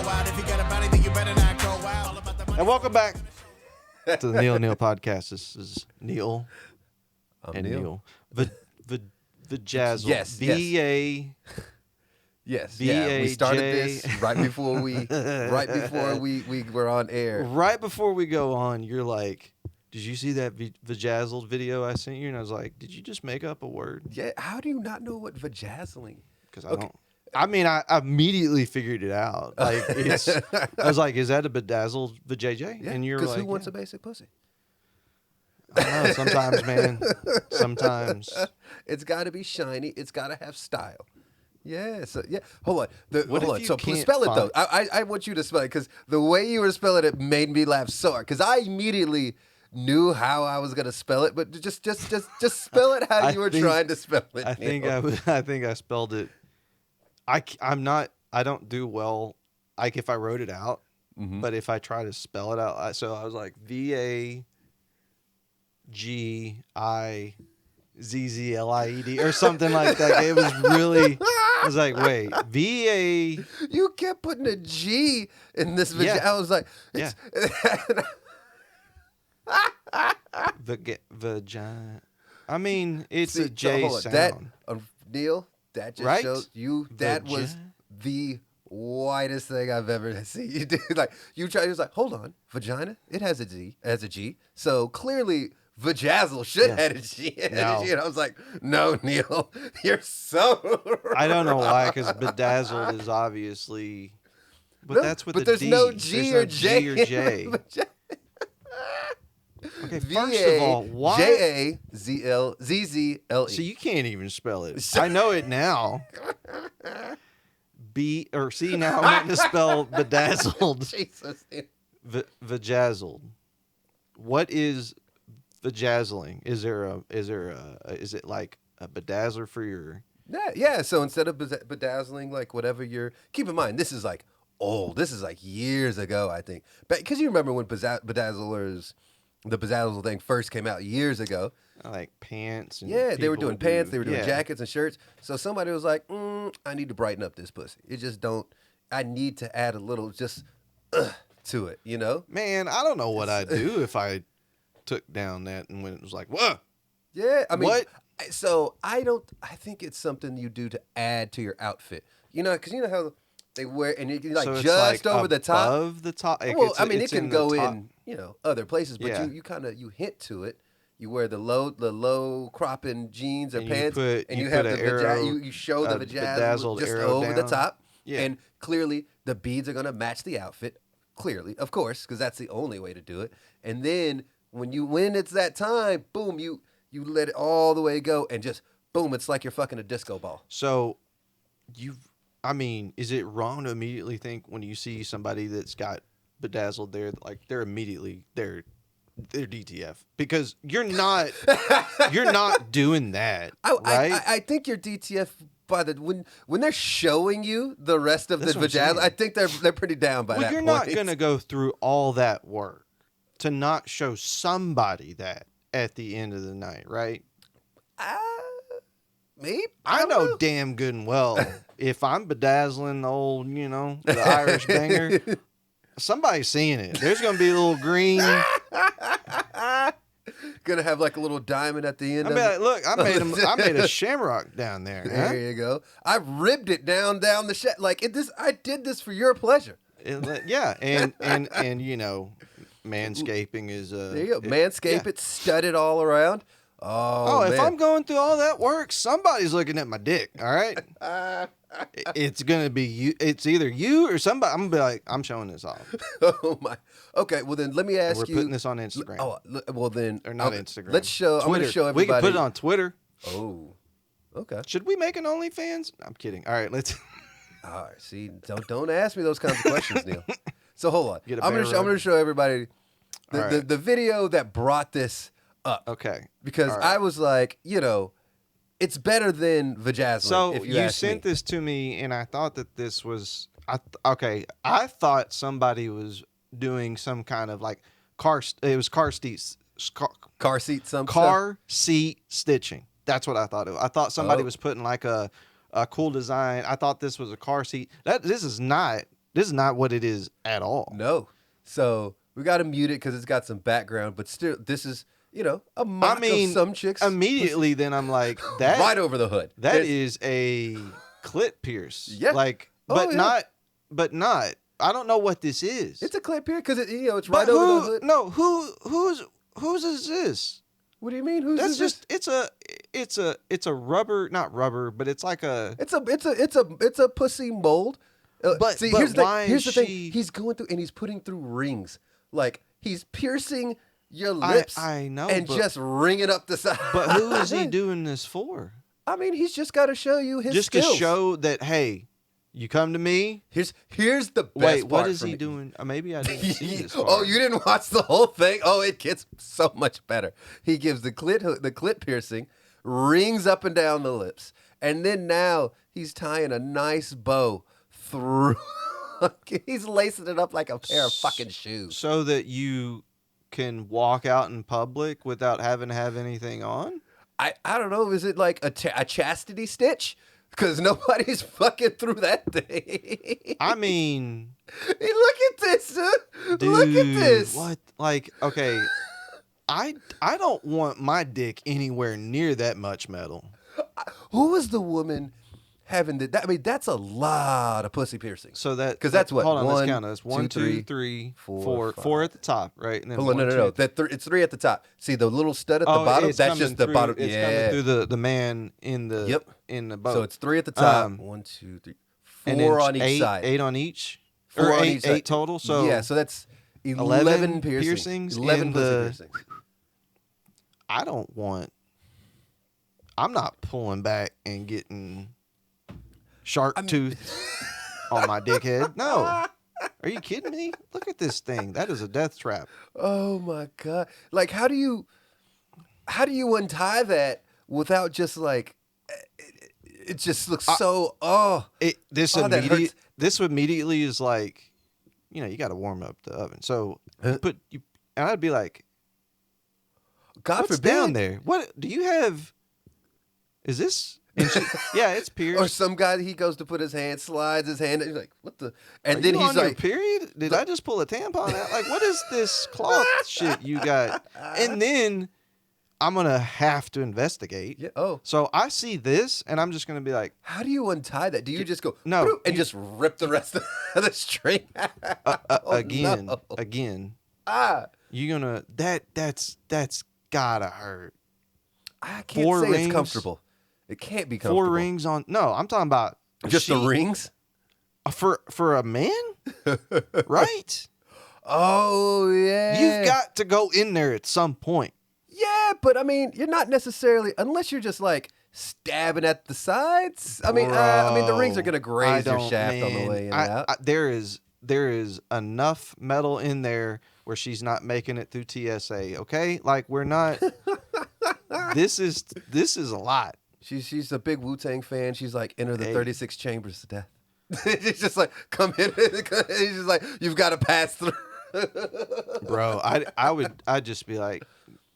out. If you got a body, then you better not go out. All about the money. And welcome back to the Neal podcast. This is Neal and Neal. Vajazzle. Yes. V-A... Yes, yeah, we started this right before we were on air. Right before we go on, you're like, did you see that vajazzled video I sent you? And I was like, did you just make up a word? Yeah, how do you not know what vajazzling? Because I don't. I mean, I immediately figured it out. Like, I was like, is that a bedazzled vajayjay? Yeah, and you're like, like, who wants a basic pussy? I don't know. Sometimes, man. Sometimes. It's got to be shiny. It's got to have style. Yeah, so yeah. Hold on. What hold if on. you So can't spell it though. find- I want you to spell it because the way you were spelling it made me laugh so hard. Because I immediately knew how I was gonna spell it, but just spell it how you were trying to spell it. I think Neal. I think I spelled it. I'm not. I don't do well. Like if I wrote it out, but if I try to spell it out, so I was like VAGIZZLIED or something like that. It was really. I was like, wait, VA. You kept putting a G in this. Yeah. I was like, Yeah. Vagina. I mean, it's See, a J hold on. sound. That, Neal, that just Right? shows you. That was the whitest thing I've ever seen you do. Like you try, he was like, hold on, vagina. It has a Z, has a G. So clearly, vajazzle should have had a G. No. And I was like, no, Neal, you're so. I don't know why, because bedazzled is obviously, but No, that's with but the there's D. no G There's or no J. G or J. Okay, first of all, why? JAZZLE. So you can't even spell it. I know it now. See, now I'm wanting to spell bedazzled. Jesus. Vajazzled. What is vajazzling? Is it like a bedazzler for your? Yeah. So instead of bedazzling, like whatever you're, keep in mind, this is like old. This is like years ago, I think. Because you remember when the bedazzle thing first came out years ago. Like pants. And Yeah, they were people doing pants, they were doing yeah. jackets and shirts. So somebody was like, I need to brighten up this pussy. It just don't, I need to add a little just to it, you know? Man, I don't know what I'd do if I took down that and when it was like, whoa. Yeah, I mean, What? So I think it's something you do to add to your outfit. You know, because you know how they wear, and you like So it's just like over the top. Above the top. Like Well, it's- I mean, it it's can the go top. in, other places, but Yeah. you kind of hint to it. You wear the low cropping jeans or And you pants, put- and you you have put the an arrow, you show the bedazzled just arrow over the down. top, Yeah. and clearly the beads are gonna match the outfit. Clearly, of course, because that's the only way to do it. And then when it's that time, boom, you let it all the way go, and just boom, it's like you're fucking a disco ball. So, is it wrong to immediately think when you see somebody that's got bedazzled there, like they're DTF because you're not doing that, right? I think you're DTF by when they're showing you the rest of That's the what I'm vajazzle. saying. I think they're pretty down by Well, that you're point. not gonna go through all that work to not show somebody that at the end of the night, right? Me? I don't know damn good and well if I'm bedazzling the old, the Irish banger, somebody's seeing it. There's gonna be a little green. Gonna have like a little diamond at the end. I mean, like, look, I made a shamrock down there. Huh? There you go. I ribbed it down the shed. Like I did this for your pleasure. Yeah, and manscaping is There you go. Manscape it, stud it all around. Oh, if man. I'm going through all that work, somebody's looking at my dick. All right, it's gonna be you. It's either you or somebody. I'm gonna be like, I'm showing this off. Oh my. Okay, well then let me ask We're you. putting this on Instagram. Oh, well then. Or not okay, Instagram. Let's show. I'm Twitter. gonna show We everybody. can put it on Twitter. Oh. Okay. Should we make an OnlyFans? I'm kidding. All right, let's. All right. See, don't ask me those kinds of questions, Neal. So hold on. Get a I'm bear gonna rug. show everybody All right. the video that brought this up. Okay. Because All right. I was like, it's better than vajazzling. So if you you ask sent me. this to me, and I thought that this was. I thought somebody was doing some kind of like car seat car seat some car seat stitching. That's what I thought. I thought somebody Oh. was putting like a cool design. I thought this was a car seat. This is not. This is not what it is at all. No. So we got to mute it because it's got some background, but still, this is, a mock of some chicks. Immediately, then I'm like, that right over the hood. That is a clit pierce. Yeah. Like, but not. I don't know what this is. It's a clit pierce because it's right over the hood. No, whose is this? What do you mean? Who's That's this? just it's a rubber, not rubber, but it's like a. It's a pussy mold. But here's the thing. she... He's going through and he's putting through rings. Like he's piercing your lips. I know, and just ringing up the side. But who is he doing this for? I mean, he's just got to show you his just skills. To show that, hey, you come to me. Here's the best Wait, part. what is for he me. doing? Maybe I didn't see this part. Oh, you didn't watch the whole thing? Oh, it gets so much better. He gives the clit piercing, rings up and down the lips, and then now he's tying a nice bow through. He's lacing it up like a pair of fucking shoes. So that you can walk out in public without having to have anything on? I don't know. Is it like a chastity stitch? Because nobody's fucking through that thing. I mean... Hey, look at this, dude. Look at this. What? Like, okay, I don't want my dick anywhere near that much metal. Who was the woman having that? I mean, that's a lot of pussy piercing. So that... Because that's what? Hold on, let's One, count this. 1, 2, 3, 4. five. 4 at the top, right? And then Hold on, no. It's 3 at the top. See the little stud at the bottom? It's That's coming just the through, bottom. It's yeah. coming through the man in the in the boat. So it's 3 at the top. 1, 2, 3, 4 on each side. 8 on each. 4 on eight, each side. 8 total. So yeah, so that's 11 piercings. 11 pussy piercings. I don't want. I'm not pulling back and getting shark tooth on my dickhead. No. Are you kidding me? Look at this thing. That is a death trap. Oh my God. Like how do you untie that without just like it just looks so This immediately is like, you got to warm up the oven. So and I'd be like, God what's forbid. down there? What do you have? Is this? Yeah, it's pierced. Or some guy, he goes to put his hand, slides his hand, and he's like, what the? And Are then you he's on your like, period? Did I just pull a tampon out? Like, what is this cloth shit you got? And then I'm going to have to investigate. yeah, oh. So I see this, and I'm just going to be like, How do you untie that? Do you just go, No, "Bloop," and just rip the rest of the string? again, no. you're going to, that's got to hurt. I can't 4 say rings. it's comfortable. It can't be comfortable. 4 rings on, no, I'm talking about. Just the rings? For a man? Right? Oh, yeah. You've got to go in there at some point. Yeah, but I mean, you're not necessarily, unless you're just like stabbing at the sides. I mean, the rings are going to graze your shaft on the way in and out. There is enough metal in there where she's not making it through TSA, okay? Like, we're not... This is a lot. She's a big Wu-Tang fan. She's like, enter the 36 chambers of death. She's just like, come in. He's just like, you've got to pass through. Bro, I'd just be like,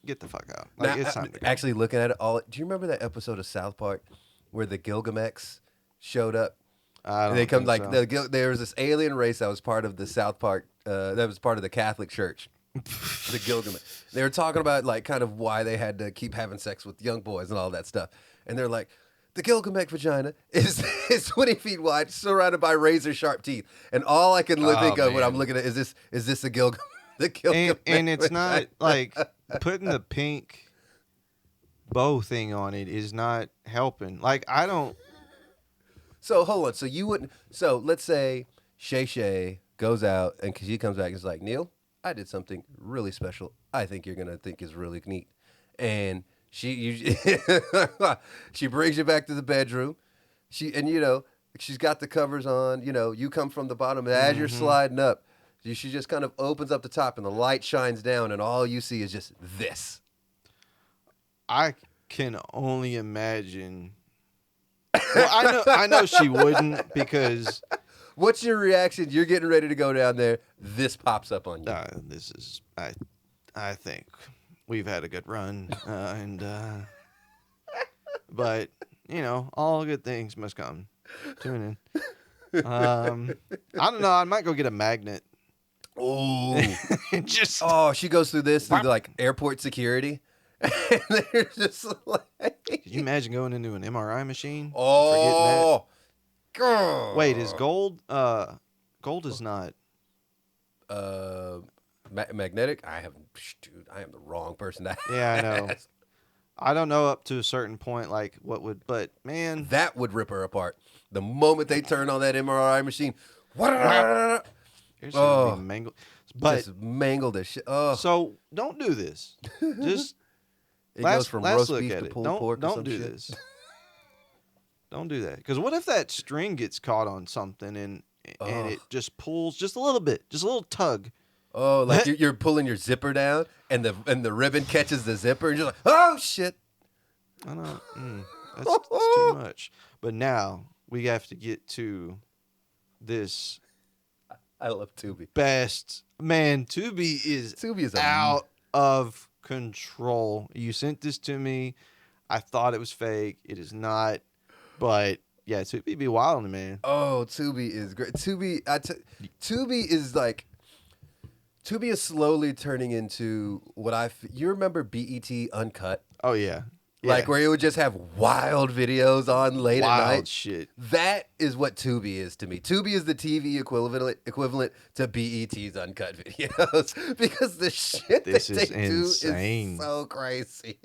get the fuck out. Like, Now, it's time to go. actually looking at it all, do you remember that episode of South Park where the Gilgamesh showed up? I don't And they come think like so. there was this alien race that was part of the South Park, that was part of the Catholic Church. The Gilgamesh. They were talking about like kind of why they had to keep having sex with young boys and all that stuff. And they're like, the Gilgamesh vagina is 20 feet wide, surrounded by razor sharp teeth. And all I can think of when I'm looking at is this a Gilgamesh? The Gilgamesh And it's vagina? not like putting the pink bow thing on it is not helping. Like, I don't. So hold on. So you wouldn't. So let's say Shay goes out and she comes back and is like, Neal, I did something really special. I think you're gonna think is really neat. And she brings you back to the bedroom. She's got the covers on. You come from the bottom, and as you're sliding up, she just kind of opens up the top, and the light shines down, and all you see is just this. I can only imagine. Well, I know she wouldn't because What's your reaction? You're getting ready to go down there. This pops up on you. this is I think we've had a good run, but all good things must come to an end. I don't know. I might go get a magnet. Oh, And just she goes through like airport security, and they're just like, Could you imagine going into an MRI machine? oh, Forgetting that? Wait, is gold? Gold is not. Magnetic. Dude, I am the wrong person to Yeah, I know. ask. I don't know up to a certain point, like what would, but man, That would rip her apart. The moment they turn on that MRI machine, it's gonna be mangled. But just mangled as shit. Oh, so don't do this. Just it goes from last roast look beef at to it. pulled pork. or Don't some do shit. this. Don't do that. Because what if that string gets caught on something and it just pulls just a little bit, just a little tug. Oh, like you're pulling your zipper down, and the ribbon catches the zipper, and you're like, oh shit. I know. That's too much. But now we have to get to this I love Tubi. best. Man, Tubi is out of control. You sent this to me. I thought it was fake. It is not. But yeah, Tubi be wild, man. Oh, Tubi is great. Tubi is slowly turning into what you remember BET Uncut? Oh yeah. Like where it would just have wild videos on late wild at night. Shit. That is what Tubi is to me. Tubi is the TV equivalent to BET's Uncut videos because the shit This that they do insane. is so crazy.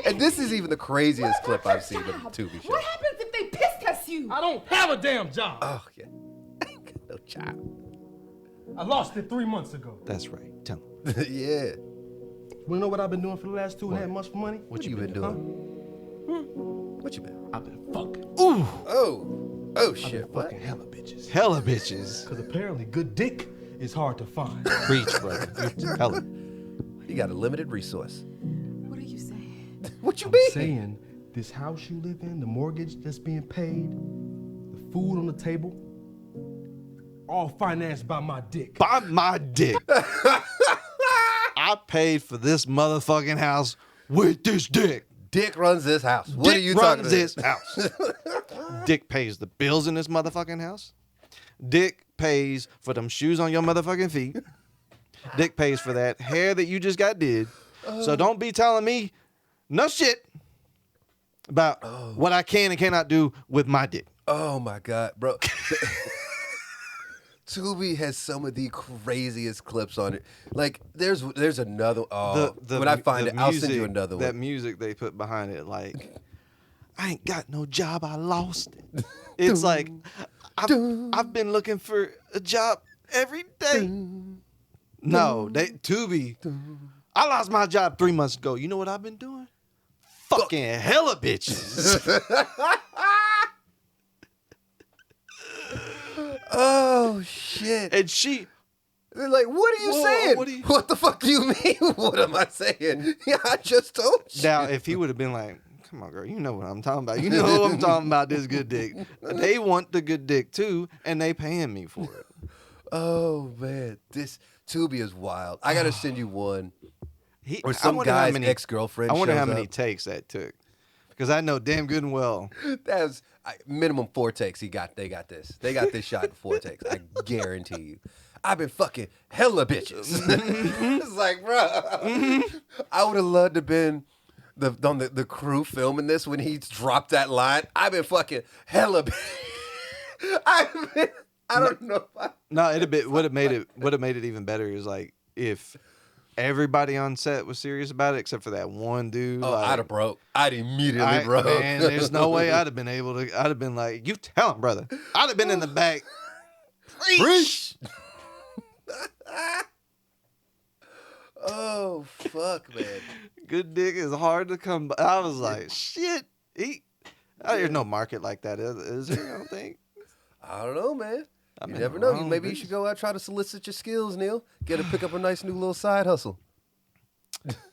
And this is even the craziest clip I've seen of the Tubi show. What happens if they piss test you? I don't have a damn job. Oh yeah, I ain't got no job. I lost it 3 months ago. That's right. Tell him. Yeah. You know what I've been doing for the last 2.5 months for money? What you been doing? What you been? I've been fucking. Ooh. Oh shit. I've been What? fucking hella bitches. Hella bitches. Because apparently good dick is hard to find. Preach, brother. Hella. You got a limited resource. What are you saying? What you I'm mean? saying this house you live in, the mortgage that's being paid, the food on the table, all financed by my dick. By my dick. I paid for this motherfucking house with this dick. Dick runs this house. What Dick are you talking runs about? this house. Dick pays the bills in this motherfucking house. Dick pays for them shoes on your motherfucking feet. Dick pays for that hair that you just got did. So don't be telling me no shit about what I can and cannot do with my dick. Oh my god, bro. Tubi has some of the craziest clips on it. Like there's another. Oh, when I find it, I'll send you another That one. music they put behind it, like I ain't got no job, I lost it. It's like I've been looking for a job every day. No, Tubi. I lost my job 3 months ago. You know what I've been doing? Fucking hella bitches. Oh shit! And she, They're like, what are you Whoa, saying? What the fuck do you mean? What am I saying? Yeah, I just told you. now if he would have been like, come on girl, you know what I'm talking about. You know what I'm talking about, this good dick. They want the good dick too, and they paying me for it. Oh man, this Tubi is wild. I gotta send you one. Or I some wonder how guy's many- ex-girlfriend I wonder how shows many up. takes that took. Because I know damn good and well. That was minimum 4 takes. They got this. They got this shot in 4 takes. I guarantee you. I've been fucking hella bitches. It's like, bro, I would have loved to have been on the crew filming this when he dropped that line. I've been fucking hella bitches. I don't know. No, would have made it even better is like if everybody on set was serious about it except for that one dude. Oh, like, I'd have broke. I'd immediately broke. Man, there's no way I'd have been able to. I'd have been like, you tell him, brother. I'd have been in the back. Preach. Oh fuck, man. Good dick is hard to come by. I was like, shit. There's no market like that, is there? I don't think. I don't know, man. I'm You in never the know. wrong Maybe you business. should go out try to solicit your skills, Neal. Get to pick up a nice new little side hustle.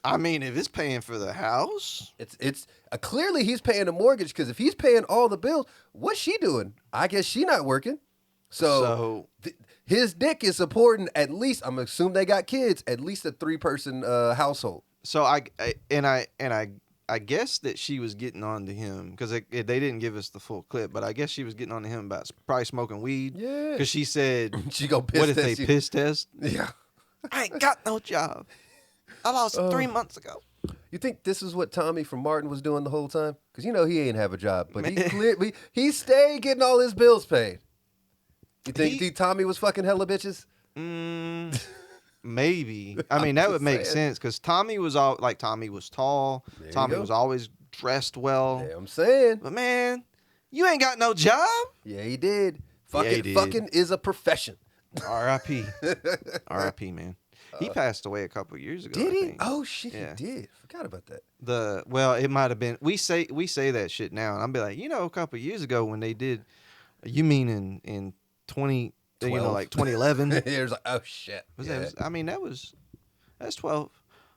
I mean, if it's paying for the house, It's clearly he's paying the mortgage because if he's paying all the bills, what's she doing? I guess she not working. So his dick is supporting at least. I'm assuming they got kids. At least a 3-person household. so I I guess that she was getting on to him because they didn't give us the full clip, but I guess she was getting on to him about probably smoking weed. Yeah. Because she said, She go piss what if they test you. piss test? Yeah. I ain't got no job. I lost it 3 months ago. You think this is what Tommy from Martin was doing the whole time? Because he ain't have a job, but he stayed getting all his bills paid. You think Tommy was fucking hella bitches? Maybe. I mean, that would make sense because Tommy was Tommy was tall. Tommy was always dressed well. Yeah, I'm saying. But man, you ain't got no job. Yeah, he did. He did. Fucking is a profession. R.I.P. R.I.P. Man. He passed away a couple years ago. Did I he? think. Oh shit, Yeah. he did. Forgot about that. Well, it might have been. We say that shit now, and I'll be like, a couple years ago when they did. You mean in 20? 12. Like 2011. It was like, oh shit. That's 12.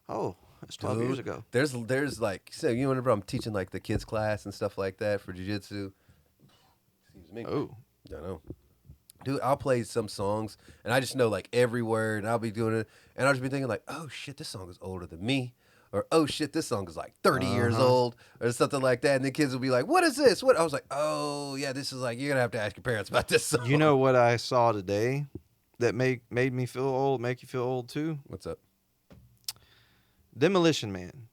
Oh, that's 12 years ago. There's like, so whenever I'm teaching like the kids class and stuff like that for jiu-jitsu. Excuse me. Oh. I know. Dude, I'll play some songs and I just know like every word and I'll be doing it and I'll just be thinking like, oh shit, this song is older than me. Or, oh shit, this song is like 30 years old or something like that. And the kids will be like, what is this? What? I was like, oh yeah, this is like, you're going to have to ask your parents about this song. You know what I saw today that made me feel old, make you feel old too? What's up? Demolition Man.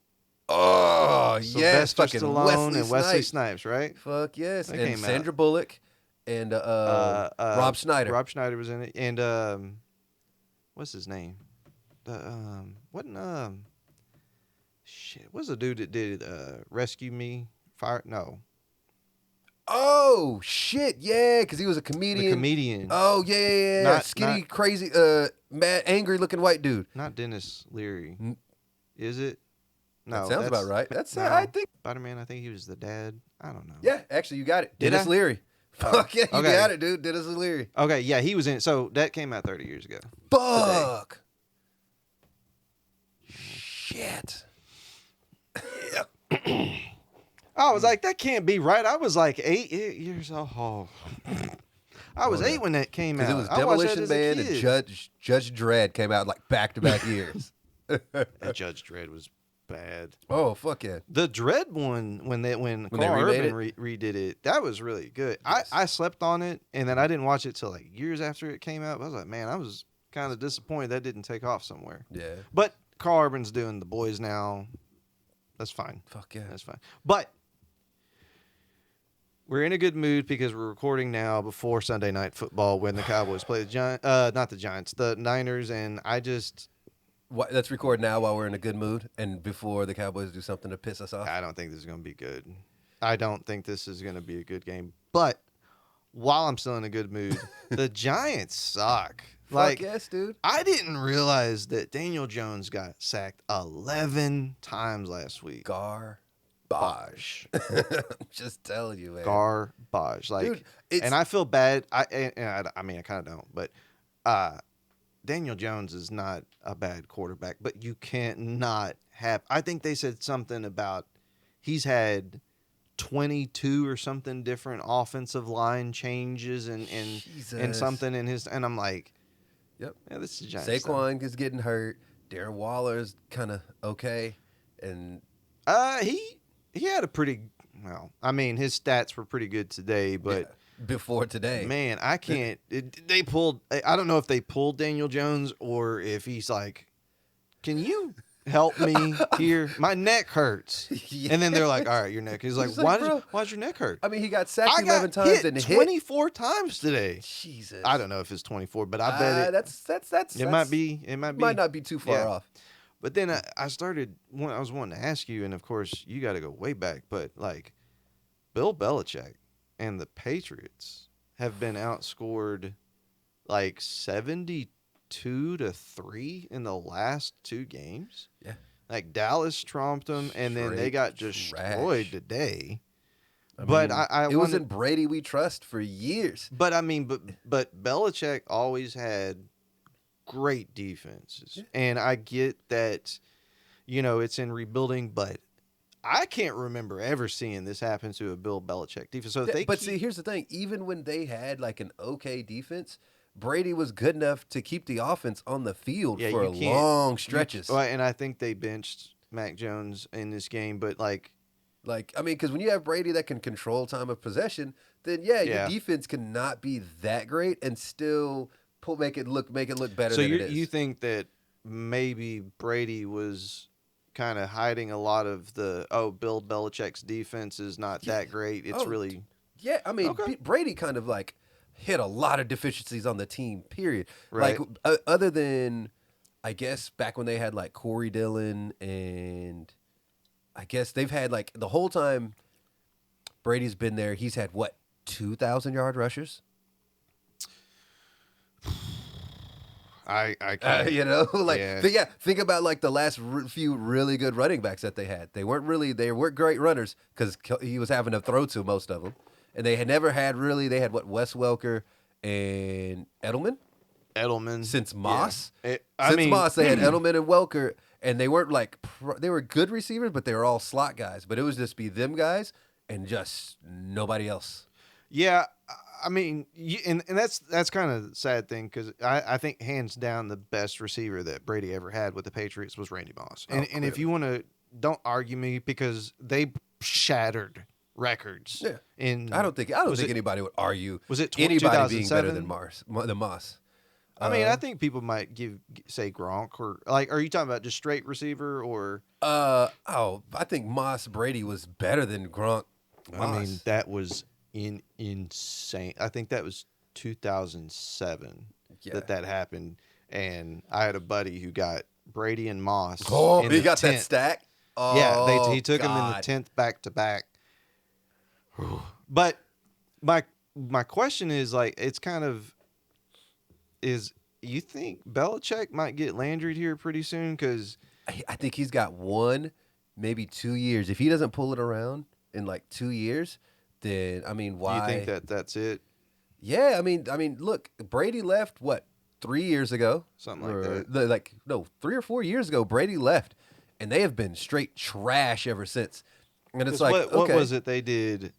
Oh, yes. Sylvester Fucking Stallone and Wesley Snipes, right? Fuck yes. That And came Sandra out. Bullock and Rob Schneider. Rob Schneider was in it. And what's his name? Shit, what's the dude that did Rescue Me? No. Oh, shit, yeah, because he was a comedian. The comedian. Oh, yeah. Not- Skinny, not- crazy, mad, angry-looking white dude. Not Dennis Leary. Is it? That No. sounds about right. That's, no. I think. Spider-Man, I think he was the dad. I don't know. Yeah, actually, you got it. Did Dennis I? Leary. Fuck yeah, you okay. got it, dude. Dennis Leary. Okay, yeah, he was in it. So that came out 30 years ago. Fuck. Shit. I was like, that can't be right. I was like 8 years old. I was 8 when that came out. Because it was I watched that Demolition as a Man and kid. Judge Dredd came out like back-to-back years. That Judge Dredd was bad. Oh, fuck yeah. The Dredd one, when they Carl remade Urban redid it, that was really good. Yes. I slept on it, and then I didn't watch it till like years after it came out. I was like, man, I was kind of disappointed that didn't take off somewhere. Yeah. But Carl Urban's doing The Boys now. That's fine. Fuck yeah. That's fine. But we're in a good mood because we're recording now before Sunday Night Football when the Cowboys play the Giants. Not the Giants, the Niners, and I just... Let's record now while we're in a good mood and before the Cowboys do something to piss us off. I don't think this is going to be good. I don't think this is going to be a good game. But while I'm still in a good mood, the Giants suck. Fuck yes, dude. I didn't realize that Daniel Jones got sacked 11 times last week. Garbage. Just telling you, man. Garbage. Like, Dude, it's- and I feel bad. I mean, I kind of don't, but Daniel Jones is not a bad quarterback, but you can't not have. I think they said something about he's had 22 or something different offensive line changes and Jesus. something in his. And I'm like, Yep. yeah, this is Giants. Saquon is getting hurt. Darren Waller's kind of okay. And He had a pretty well. I mean, his stats were pretty good today, but. yeah, before today. Man, I can't. They pulled. I don't know if they pulled Daniel Jones or if he's like, "Can you help me here? My neck hurts." Yeah. And then they're like, "All right, your neck." He's like, He's like, "Bro." "Why's your neck hurt?" I mean, he got sacked I 11 got times hit and hit 24 times today. Jesus. I don't know if it's 24, but I bet That's it might be. It might be. Might not be too far yeah. off. But then I started. I was wanting to ask you, and of course, you got to go way back. But like, Bill Belichick and the Patriots have been outscored like 72-3 in the last 2 games. Yeah. Like Dallas tromped them, and then they got Straight destroyed trash. today. I But mean, I it wanted, wasn't Brady we trust for years. But I mean, but Belichick always had great defenses, and I get that, it's in rebuilding, but I can't remember ever seeing this happen to a Bill Belichick defense. So if they See, here's the thing. Even when they had like an okay defense, Brady was good enough to keep the offense on the field for you can't- long stretches. Right, and I think they benched. Mac Jones in this game, but like Like, I mean, because when you have Brady that can control time of possession, then yeah, your Yeah. defense cannot be that great and still make it look better so than it is. you think that maybe Brady was kind of hiding a lot of the Bill Belichick's defense is not that great. It's Oh, really Yeah, I mean, Okay. Brady kind of like hit a lot of deficiencies on the team. Period. Right. Like other than, I guess back when they had like Corey Dillon, and I guess they've had like the whole time Brady's been there. He's had what 2,000-yard rushers. I can't. You know, like Yeah. think about like the last few really good running backs that they had. They weren't great runners because he was having to throw to most of them, and they had never had really. They had what Wes Welker and Edelman since Moss. Yeah. Since Moss, they had Edelman and Welker, and they weren't like they were good receivers, but they were all slot guys. But it was just be them guys and just nobody else. Yeah, I mean, and that's kind of the sad thing because I think hands down the best receiver that Brady ever had with the Patriots was Randy Moss. And if you want to, don't argue me because they shattered records. Yeah, I don't think anybody would argue. Was it anybody being better 2007? than Moss? I mean, I think people might say Gronk or like. Are you talking about just straight receiver or? I think Moss Brady was better than Gronk. Moss. I mean, that was insane. I think that was 2007 that happened, and I had a buddy who got Brady and Moss. Oh, in he the got 10th. that stack. Oh, Yeah, he took him in the God. 10th back to back. But my question is like, it's kind of is you think Belichick might get Landry here pretty soon? Because I think he's got 1, maybe 2 years. If he doesn't pull it around in like 2 years, then I mean, why? you think that's it? Yeah, I mean, look, Brady left what 3 years ago, Something like that. Like no, 3 or 4 years ago, Brady left, and they have been straight trash ever since. And it's like, what okay. was it they did?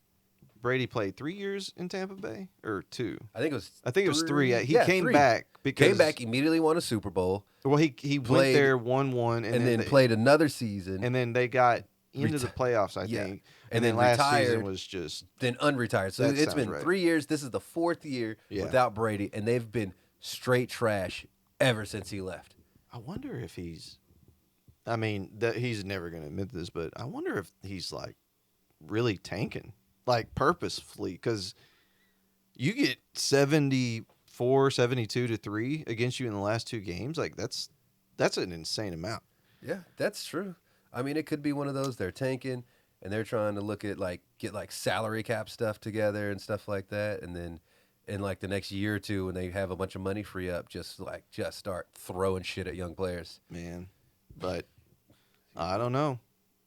Brady played 3 years in Tampa Bay or 2? I think it was 3. He came 3. back because Came back immediately, won a Super Bowl, Well, he went played- there 1-1 and then played another season, and then they got into the playoffs, I Yeah. think. And then then last retired. season was just then unretired. So That it's sounds been right. 3 years. This is the 4th year Yeah. without Brady, and they've been straight trash ever since he left. I wonder if he's I mean, that he's never going to admit this, but I wonder if he's like really tanking, like purposefully, because you get 74, 72 to 3 against you in the last 2 games. Like that's an insane amount. Yeah, that's true. I mean, it could be one of those they're tanking and they're trying to look at like get like salary cap stuff together and stuff like that, and then in like the next year or two when they have a bunch of money free up, just start throwing shit at young players. Man, but I don't know.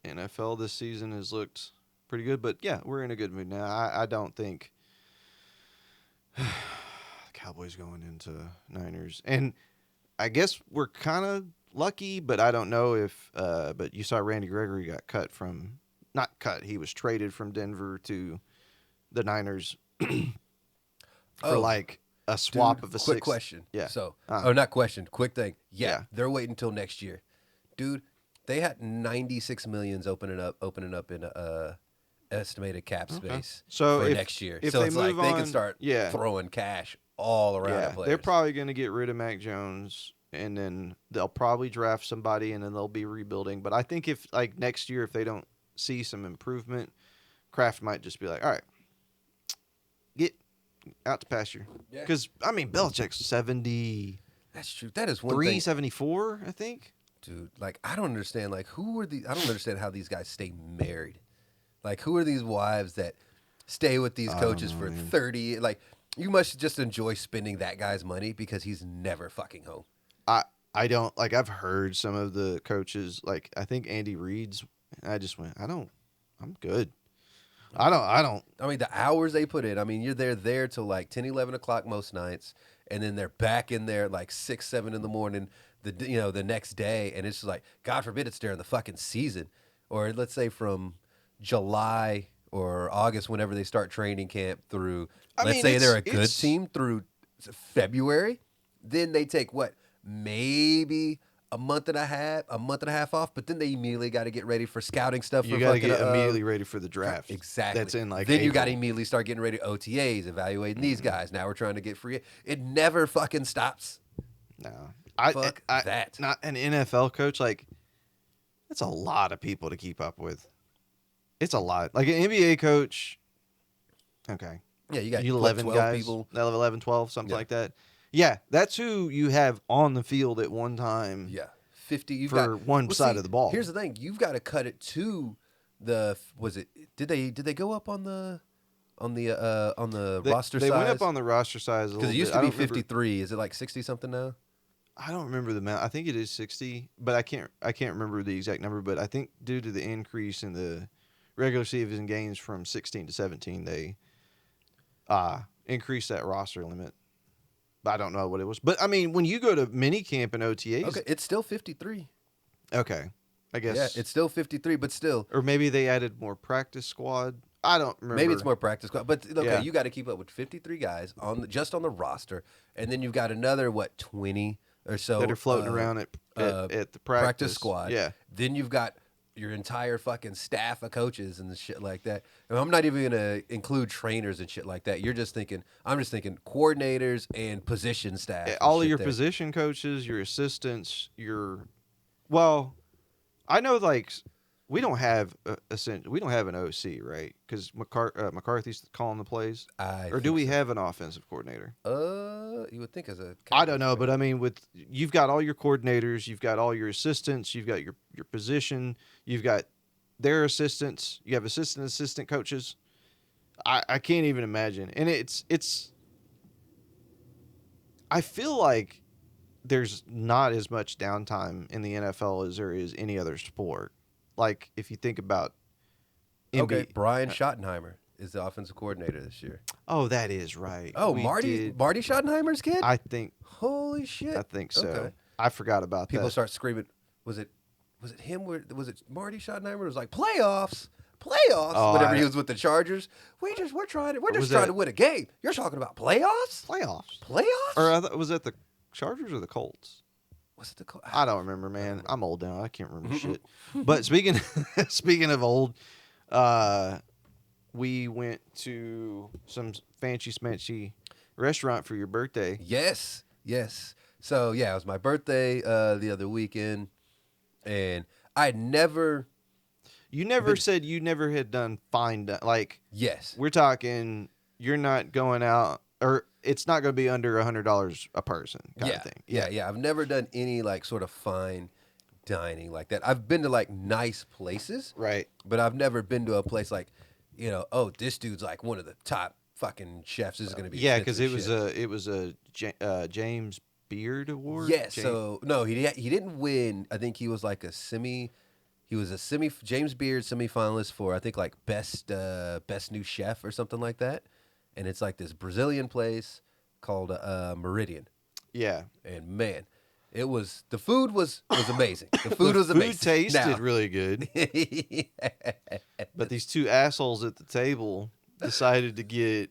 NFL this season has looked pretty good, but yeah, we're in a good mood now. I don't think Cowboys going into Niners, and I guess we're kind of lucky, but I don't know if. But you saw Randy Gregory got not cut. He was traded from Denver to the Niners for like a swap of a quick sixth. question. Yeah. So, Uh-huh. or not question, quick thing. Yeah, Yeah. they're waiting until next year, dude. They had 96 millions opening up in estimated cap space So for if- next year. if So they it's like move they on- can start yeah. throwing cash all around Yeah, the players. they're probably going to get rid of Mac Jones, and then they'll probably draft somebody, and then they'll be rebuilding. But I think if like next year, if they don't see some improvement, Kraft might just be like, all right, get out to pasture. Yeah. Because I mean, Belichick's 73, That's true. That is one thing, 74, I think. dude. Like I don't understand. Like who are these? I don't understand how these guys stay married. Like who are these wives that stay with these coaches for 30? Like you must just enjoy spending that guy's money because he's never fucking home. I don't like. I've heard some of the coaches. Like I think Andy Reid's. I just went. I'm good. I don't. I mean, the hours they put in. I mean, you're there till like 10, 11 o'clock most nights, and then they're back in there like 6, 7 in the morning. The next day, and it's just like, God forbid it's during the fucking season, or let's say from July or August, whenever they start training camp through. Let's say they're a good it's- team through February, then they take what maybe a month and a half off, but then they immediately got to get ready for scouting stuff. You got to get immediately ready for the draft. Exactly. That's in like then you got to April. immediately start getting ready OTAs, evaluating these guys. Now we're trying to get free. It never fucking stops. No, Fuck I that. Not an NFL coach. Like, that's a lot of people to keep up with. It's a lot. Like an NBA coach. Okay. Yeah, you got 11 12 guys, people. 11, 12, something Yeah. like that. Yeah, that's who you have on the field at one time. Yeah, 50. You've For got one side see, of the ball. Here's the thing: you've got to cut it to the. Was it? Did they go up on the roster They size? went up on the roster size a little because it used bit. to I be don't remember- 53. Is it like 60 something now? I don't remember the amount. I think it is 60, but I can't remember the exact number. But I think due to the increase in the regular season games from 16 to 17, they increased that roster limit. But I don't know what it was. But I mean, when you go to mini camp and OTAs, Okay, it's still 53. okay, I guess. Yeah, it's still 53, but still. Or maybe they added more practice squad. I don't remember. Maybe it's more practice, but okay, Yeah. you got to keep up with 53 guys just on the roster, and then you've got another 20 or so that are floating around at the practice squad. Yeah. Then you've got your entire fucking staff of coaches and shit like that. And I'm not even gonna include trainers and shit like that. I'm just thinking coordinators and position staff. and All of shit your there. position coaches, your assistants, well, I know like we don't have we don't have an OC, right? Because McCarthy's calling the plays, or do think we so. have an offensive coordinator? You would think as a I don't know, but I mean, you've got all your coordinators, you've got all your assistants, you've got your position, you've got their assistants, you have assistant coaches. I can't even imagine, and it's. I feel like there's not as much downtime in the NFL as there is any other sport. Like if you think about okay, NBA Brian Schottenheimer is the offensive coordinator this year. Oh, that is right. Oh, We Marty did- Schottenheimer's kid? I think Holy shit. so. Okay. I forgot about People that. start screaming. Was it him? Was it Marty Schottenheimer? It was like playoffs. Oh, Whenever he was with the Chargers, we're just trying Was to that- win a game. You're talking about playoffs? Playoffs. Playoffs? Or was that the Chargers or the Colts? What's it called? I don't remember, man. I'm old now. I can't remember shit. But speaking of old, we went to some fancy smanchy restaurant for your birthday. Yes. So yeah, it was my birthday the other weekend, and I never. You never said you never had done like Yes. we're talking. You're not going out, or it's not going to be under $100 a person kind of thing. Yeah. I've never done any like sort of fine dining like that. I've been to like nice places, Right. but I've never been to a place like, oh, this dude's like one of the top fucking chefs. This is going to be Yeah, because expensive it was a James Beard Award. Yeah, so no, he didn't win. I think he was like he was a James Beard semifinalist for I think like best new chef or something like that. And it's like this Brazilian place called Meridian. Yeah. And man, the food was amazing. The food was amazing. Food tasted Now- really good, but these two assholes at the table decided to get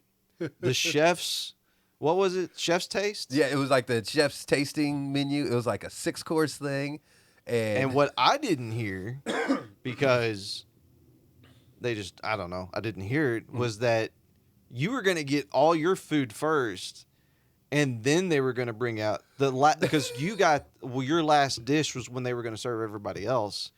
the chef's. What was it? Chef's taste. Yeah, it was like the chef's tasting menu. It was like a 6-course thing. And what I didn't hear, because I don't know, I didn't hear it, was that you were going to get all your food first, and then they were going to bring out because you got, your last dish was when they were going to serve everybody else.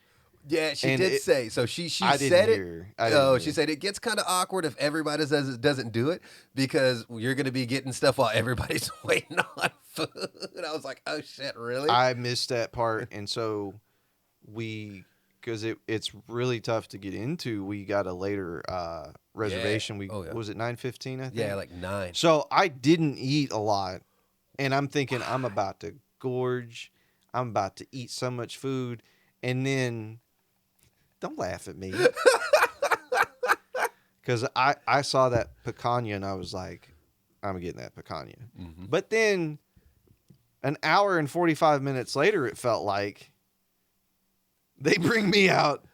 Yeah, she And did say. So she I said didn't it. hear. I didn't hear. She said it gets kind of awkward if everybody doesn't do it because you're going to be getting stuff while everybody's waiting on food. And I was like, oh shit, really? I missed that part, and so because it's really tough to get into, we got a later reservation. Yeah. Was it 9:15? I think. Yeah, like 9. So I didn't eat a lot, and I'm thinking I'm about to gorge. I'm about to eat so much food, and then don't laugh at me, because I saw that picanha and I was like, I'm getting that picanha. Mm-hmm. But then an hour and 45 minutes later, it felt like they bring me out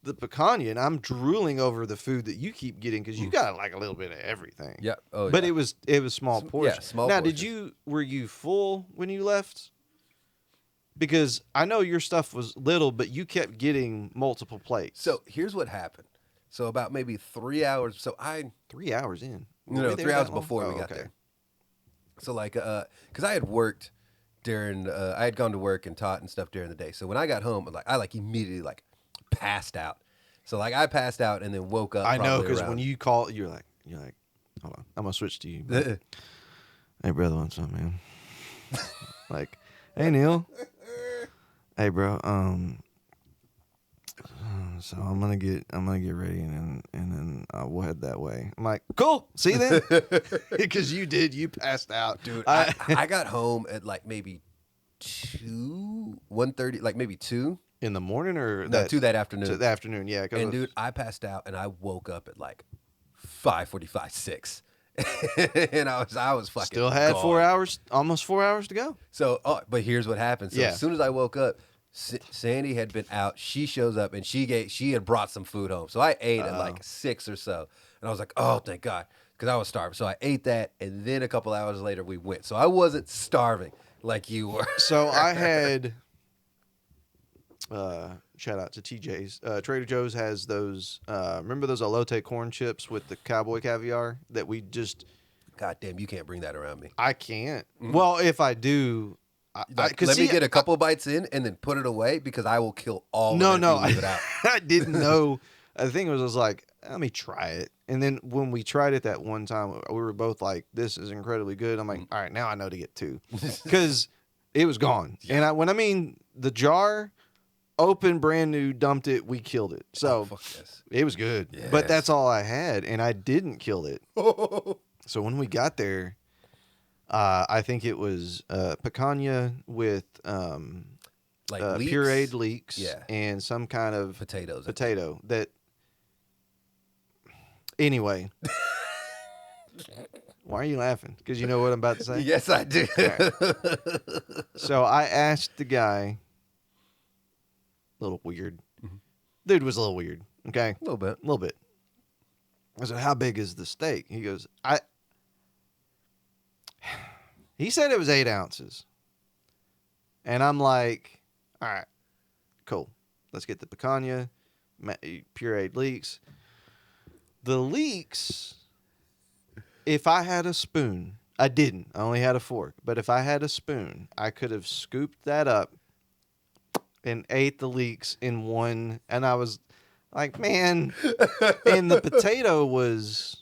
the picanha, and I'm drooling over the food that you keep getting because you got like a little bit of everything. Yeah. Oh, But yeah. it was small portions. small Now, portions. were you full when you left? Because I know your stuff was little, but you kept getting multiple plates. So here's what happened. So about maybe 3 hours. So 3 hours in. No, Were we there 3 hours that long? before we Oh, got okay. there. So like, because I had worked during, I had gone to work and taught and stuff during the day. So when I got home, I immediately passed out. So like I passed out and then woke up. I know, probably because around- when you call, you're like, hold on, I'm gonna switch to you. Bro. Hey, brother, what's up, man? Like, hey, Neal. Hey, bro. So I'm gonna get ready and then we'll head that way. I'm like, cool. See you then, because you passed out, Dude, I got home at like maybe 1:30, like maybe 2. in the morning or No, 2 that afternoon. To the afternoon, yeah. 'Cause And dude, I passed out and I woke up at like 5:45, 6. And I was fucking still had gone. 4 hours, almost 4 hours to go. So, but here's what happened. So Yeah. as soon as I woke up, Sandy had been out. She shows up and she had brought some food home. So I ate at like 6 or so, and I was like, oh, thank God, because I was starving. So I ate that, and then a couple hours later we went. So I wasn't starving like you were. So I had shout out to TJ's. Trader Joe's has those. Remember those elote corn chips with the cowboy caviar that we just. God damn, you can't bring that around me. I can't. Well, if I do, Let me get a couple bites in and then put it away, because I will kill all No, of it no, if you leave it out. I didn't know. The thing was, I was like, let me try it. And then when we tried it that one time, we were both like, this is incredibly good. I'm like, all right, now I know to get 2, because it was gone. And when I mean the jar, open, brand new, dumped it, we killed it. So Fuck this. it was good. Yes. But that's all I had, and I didn't kill it. So when we got there, I think it was picanha with Like pureed leeks, Yeah. and some kind of potatoes. potato that. Anyway, why are you laughing? Because you know what I'm about to say. Yes, I do. So I asked the guy. A little weird. Dude was a little weird. Okay, A little bit. a little bit. I said, "How big is the steak?" He goes, He said it was 8 ounces. And I'm like, all right, cool. Let's get the picanha, pureed leeks. The leeks, if I had a spoon, I didn't. I only had a fork. But if I had a spoon, I could have scooped that up and ate the leeks in one. And I was like, man. And the potato was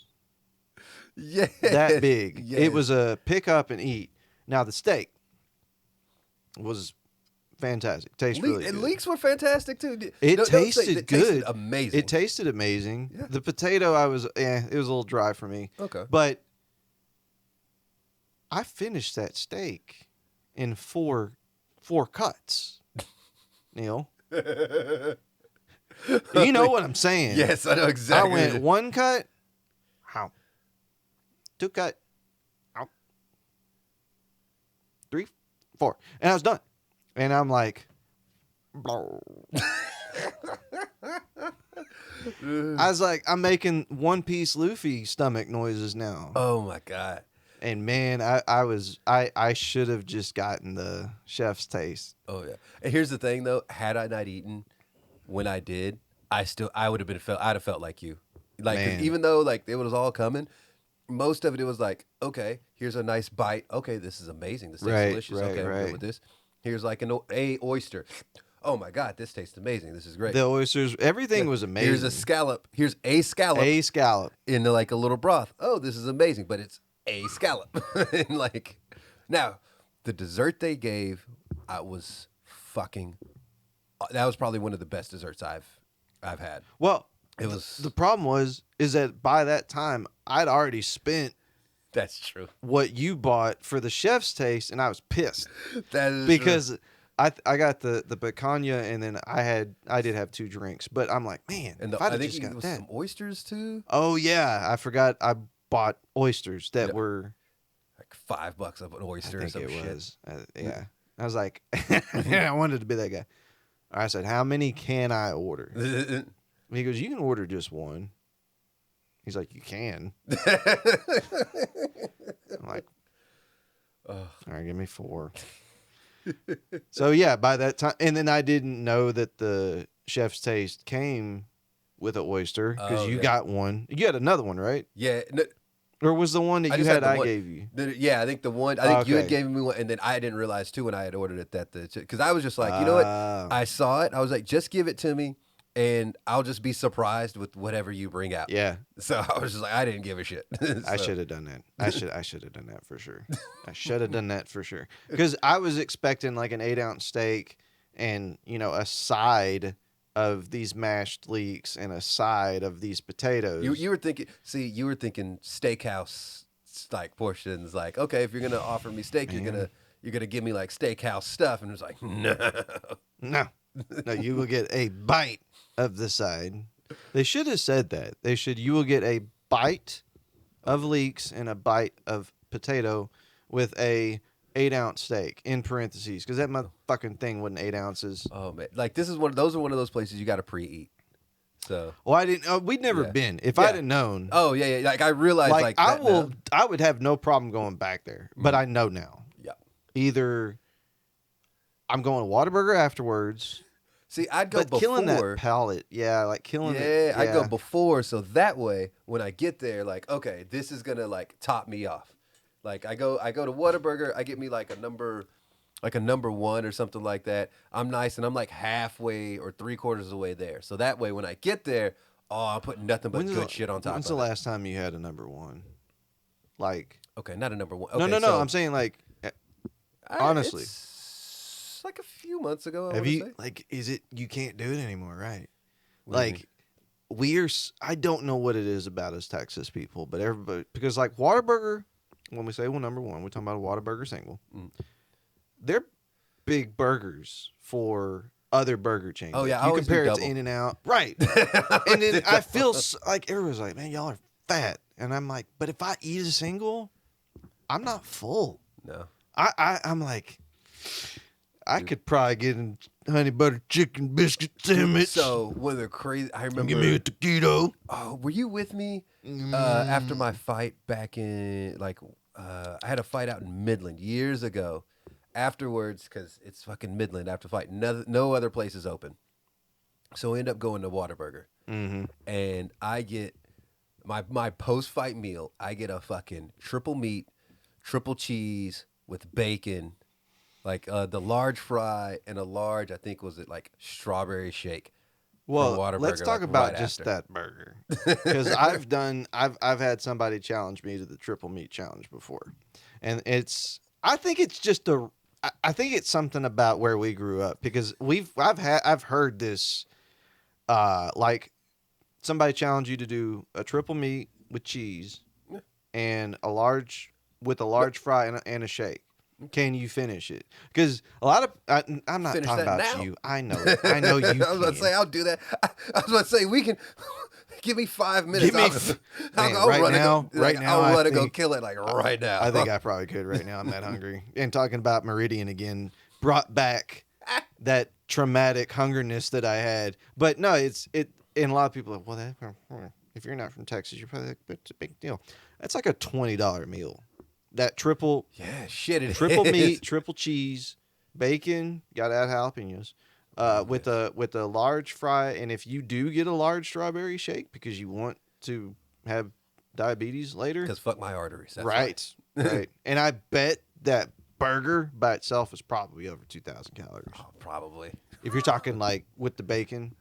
Yeah. that big. Yes. It was a pick up and eat. Now the steak was fantastic. Tastes really good. Leeks were fantastic too. It No, don't say- tasted it good. tasted amazing. It tasted amazing. Yeah. The potato, it was a little dry for me. Okay. But I finished that steak in four cuts. Neal. You know what I'm saying. Yes, I know exactly. I went 1 cut, how? 2 cut, how? 3, 4. And I was done. And I'm like, I was like, I'm making One Piece Luffy stomach noises now. Oh my God. And man, I should have just gotten the chef's taste. Oh yeah. And here's the thing though, had I not eaten when I did, I'd have felt like you. Like 'cause Man. even though like it was all coming, most of it was like, okay, here's a nice bite. Okay, this is amazing. This tastes Right, delicious. right, Okay, I'm right. good with this. Here's like a oyster. Oh my God, this tastes amazing. This is great. The oysters, everything was amazing. Here's a scallop. Here's a scallop A scallop. in like a little broth. Oh, this is amazing, but it's a scallop. And like, now the dessert they gave, I was fucking. That was probably one of the best desserts I've had. Well, It was. the problem is that by that time I'd already spent That's true. what you bought for the chef's taste, and I was pissed That is because I got the picanha, and then I did have 2 drinks, but I'm like, man, and if I I'd have think just it got was that. some oysters too. Oh yeah, I forgot I bought oysters that Yep. were. Like $5 of an oyster I or think some it shit. was. Yeah, I was like, I wanted to be that guy. I said, how many can I order? He goes, you can order just 1. He's like, you can. I'm like, all right, give me 4. So yeah, by that time, and then I didn't know that the chef's taste came with an oyster because Oh, you yeah. got one. You had another one, right? Yeah. No, Or was the one that I you just had the I one. gave you? Yeah, I think the one. I think you had Okay. given me one, and then I didn't realize too when I had ordered it that because I was just like, you know what? Ah. I saw it. I was like, just give it to me, and I'll just be surprised with whatever you bring out. Yeah, So I was just like, I didn't give a shit. I So- should have done that. I should have done that for sure. I should have done that for sure. Because I was expecting like an 8-ounce steak and a side of these mashed leeks and a side of these potatoes. You were thinking. See, you were thinking steakhouse like portions. Like, okay, if you're gonna offer me steak, you're gonna give me like steakhouse stuff, and it's like, no. No, you will get a bite of the side. They should have said that. You will get a bite of leeks and a bite of potato with a 8-ounce steak in parentheses because that motherfucking thing wasn't 8 ounces. Oh man, like this is one of those places you got to pre-eat. So. Well, I didn't. We'd never Yeah. been. If Yeah. I'd have known, Oh yeah. Like I realized, like I that will. now. I would have no problem going back there. But I know now. Yeah. Either I'm going to Whataburger afterwards, See, I'd go but before. killing that palate, like killing it. Yeah, I go before, so that way when I get there, like, okay, this is gonna like top me off. Like I go to Whataburger, I get me like a number 1 or something like that. I'm nice, and I'm like halfway or 3/4 of the way there. So that way, when I get there, I'm putting nothing but good shit on top. When's the last time you had a number one? Like Okay, not a number 1. no. Okay, so I'm saying like honestly. it's like a few months ago. I Have wanna you say. like? Is it you can't do it anymore, right? What do you Like I don't know what it is about us Texas people, but everybody because like Whataburger, when we say number one, we're talking about a Whataburger single. They're big burgers for other burger chains. Oh, yeah, I you always do compare it to double. In-N-Out, right? And then I feel like everyone's like, man, y'all are fat, and I'm like, but if I eat a single, I'm not full. No. I'm like, I could probably get a honey butter chicken biscuit sandwich. So one of the crazy, I remember. Give me a taquito. Oh, were you with me after my fight back in I had a fight out in Midland years ago. Afterwards, because it's fucking Midland. After fight, no other place is open. So we end up going to Whataburger, and I get my post fight meal. I get a fucking triple meat, triple cheese with bacon, like the large fry and a large. I think was it like strawberry shake. Well, Whataburger, let's talk like, about right just after. that burger because I've had somebody challenge me to the triple meat challenge before, and I think it's something about where we grew up because I've heard this, like somebody challenge you to do a triple meat with cheese and a large fry and a shake. Can you finish it? Because a lot of I'm not Finish talking that about now. you. I know it. I know you. I was about to say I'll do that. I was about to say we can. Give me 5 minutes. Man, right now, I'll run I and go think- kill it like right now. I think I probably could right now. I'm that hungry. And talking about Meridian again brought back that traumatic hungerness that I had. But no, and a lot of people are like, well, if you're not from Texas, you're probably like, it's a big deal. That's like a $20 meal. That triple meat, triple cheese, bacon, got to add jalapenos. With a large fry, and if you do get a large strawberry shake because you want to have diabetes later, Because fuck my arteries. That's right. And I bet that burger by itself is probably over 2,000 calories. why. Oh, probably. If you're talking like with the bacon,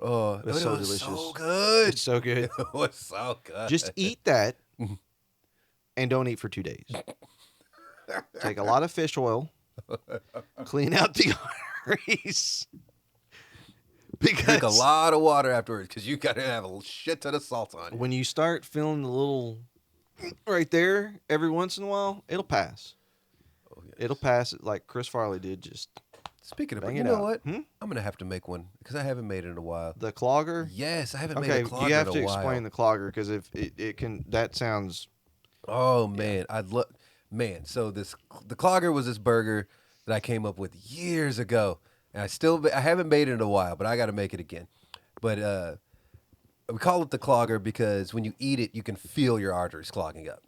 Oh, it's so it was delicious. so good. It's so good. It was so good. Just eat that and don't eat for 2 days. Take a lot of fish oil, clean out the arteries. Because drink a lot of water afterwards because you gotta have a shit ton of salt on you. when you start feeling the little right there every once in a while, it'll pass. Oh, yes. It'll pass it like Chris Farley did. Just Speaking of, bang you it know out. what? Hmm? I'm gonna have to make one because I haven't made it in a while. the clogger. Yes, I haven't made Okay, a clogger you have in to a while. explain the clogger because if it can, that sounds. Oh man, so the clogger was this burger that I came up with years ago, and I haven't made it in a while, but I got to make it again. But we call it the clogger because when you eat it, you can feel your arteries clogging up,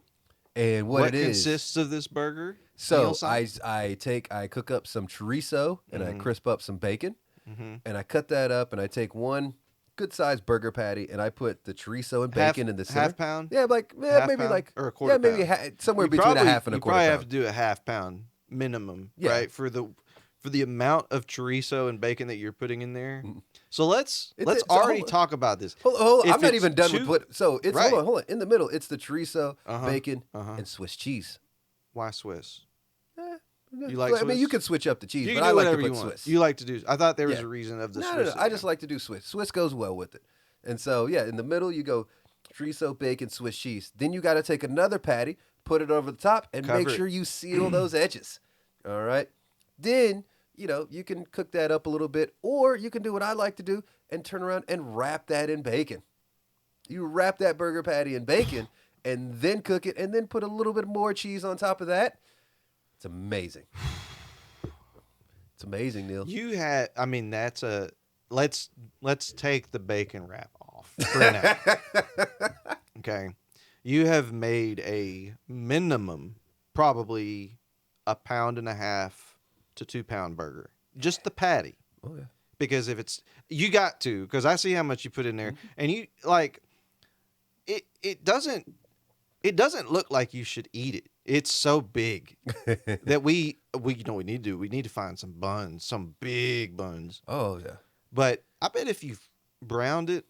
And what it is consists of this burger? So Neal son? I cook up some chorizo and I crisp up some bacon, and I cut that up and I take one good sized burger patty and I put the chorizo and bacon in the center. Half pound? Yeah, like Half maybe pound like or a quarter yeah, maybe pound? somewhere You between probably, a half and a you quarter probably pound. have to do a half pound minimum, Yeah. right? For the amount of chorizo and bacon that you're putting in there. So let's So already hold on. talk about this. Hold on. If I'm not it's even done with what. So it's Right. hold on. In the middle, it's the chorizo, bacon, Uh-huh. and Swiss cheese. Why Swiss? Eh, You like I mean, you Swiss? can switch up the cheese, You but can I do like to whatever put you want. Swiss. You like to do. I thought there was Yeah. a reason of the No, Swiss. I just like to do Swiss. Swiss goes well with it. And so, yeah, in the middle, you go chorizo, bacon, Swiss cheese. Then you got to take another patty, put it over the top, and Cover make it. sure you seal those edges. All right. Then, you can cook that up a little bit, or you can do what I like to do and turn around and wrap that in bacon. You wrap that burger patty in bacon and then cook it and then put a little bit more cheese on top of that. It's amazing. It's amazing, Neal. You had. I mean, that's a. Let's take the bacon wrap off for now. Okay, you have made a minimum, probably 1.5 pound to 2 pound burger. Just the patty. Oh, yeah. Because if it's you got to, because I see how much you put in there, and you like it doesn't look like you should eat it. It's so big that we we need to find some buns, some big buns. Oh, yeah. But I bet if you browned it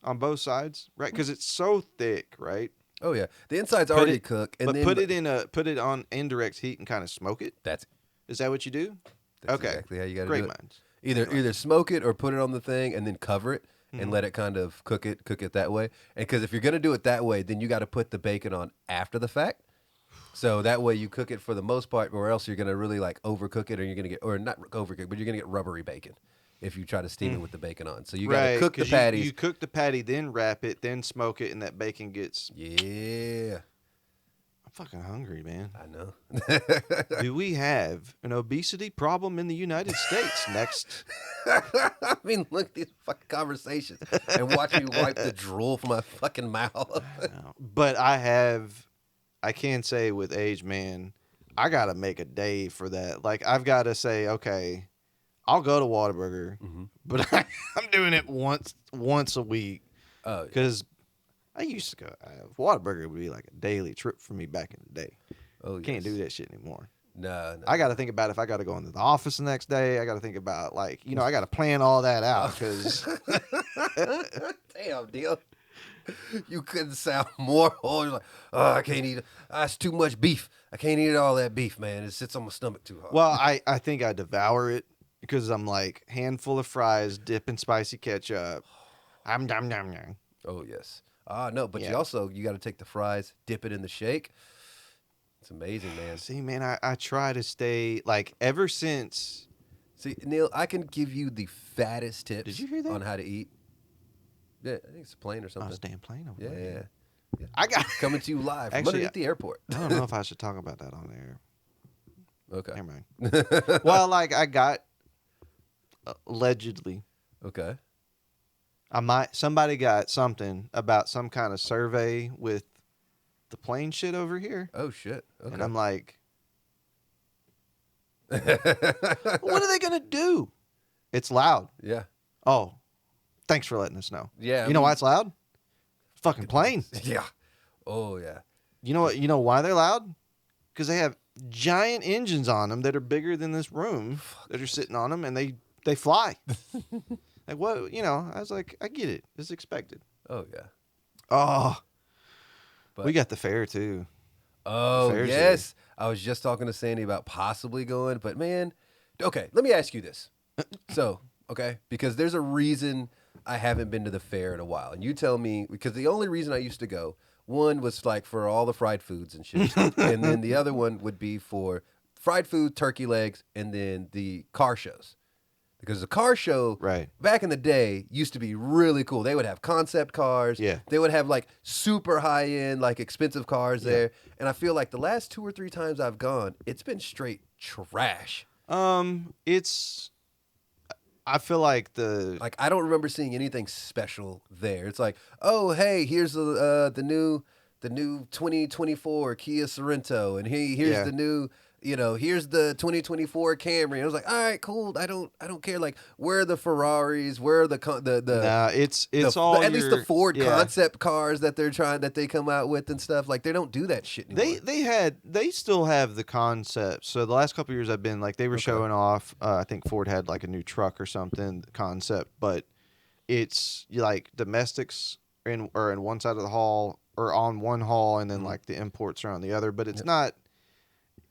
on both sides, right? Because it's so thick, right? Oh, yeah. The inside's Put already it- cooked. And But then put it on indirect heat and kind of smoke it. That's Is that what you do? That's Okay. exactly how you got to Great do it. minds. Either smoke it or put it on the thing and then cover it Mm-hmm. and let it kind of cook it that way. And because if you're gonna do it that way, then you got to put the bacon on after the fact. So that way you cook it for the most part, or else you're gonna really like overcook it, or you're gonna get or not overcook, but you're gonna get rubbery bacon if you try to steam it with the bacon on. So you got to Right, cook the 'cause patties. You cook the patty, then wrap it, then smoke it, and that bacon gets. Yeah, I'm fucking hungry, man. I know. Do we have an obesity problem in the United States? Next. I mean, look at these fucking conversations and watch me wipe the drool from my fucking mouth. But I can say with age, man, I got to make a day for that. Like, I've got to say, okay, I'll go to Whataburger, but I'm doing it once a week. Oh, yeah. Because I used to go, Whataburger would be like a daily trip for me back in the day. Oh, Can't yes. do that shit anymore. No. I got to think about if I got to go into the office the next day. I got to think about, like, I got to plan all that out because Damn, Neal. You couldn't sound more. Oh, you're like, oh, I can't eat it. That's too much beef. I can't eat all that beef, man. It sits on my stomach too hard. well, I think I devour it because I'm like handful of fries, dip in spicy ketchup. I'm dum dum dum. Oh, yes. No, but Yeah. you got to take the fries, dip it in the shake. It's amazing, man. See, man, I try to stay like ever since. See, Neal, I can give you the fattest tips Did you hear that? on how to eat. Yeah, I think it's a plane or I something. was damn plane over Yeah, there. yeah. I got. Coming to you live from Actually, underneath the airport. I don't know if I should talk about that on there. Okay. Never mind. Well, like I got allegedly. Okay. Somebody got something about some kind of survey with the plane shit over here. Oh, shit. Okay. And I'm like, what are they going to do? It's loud. yeah. Oh, thanks for letting us know. Yeah, I You know mean- why it's loud? Fucking plane. Yeah. Oh, yeah. You know what? You know why they're loud? Because they have giant engines on them that are bigger than this room that are sitting on them, and they fly. Like what? I was like, I get it. It's expected. Oh, yeah. Oh, But- we got the fair too. Oh, Fair's yes. I was just talking to Sandy about possibly going, but man, okay, let me ask you this. So, okay, because there's a reason I haven't been to the fair in a while. And you tell me, because the only reason I used to go, one was like for all the fried foods and shit. And then the other one would be for fried food, turkey legs, and then the car shows. Because the car show Right. back in the day used to be really cool. They would have concept cars. Yeah. They would have like super high end, like expensive cars there. And I feel like the last 2 or 3 times I've gone, it's been straight trash. I feel like Like I don't remember seeing anything special there. It's like, oh hey, here's the new the new 2024 Kia Sorento, and here's the new, here's the 2024 Camry. And I was like, all right, cool. I don't care. Like, where are the Ferraris? Where are the Nah, it's all at least the Ford yeah. concept cars that they come out with and stuff. Like, they don't do that shit anymore. They still have the concept. So the last couple of years I've been like they were showing off. I think Ford had like a new truck or something concept, but it's like domestics are in one side of the hall or on one hall, and then like the imports are on the other. But it's not.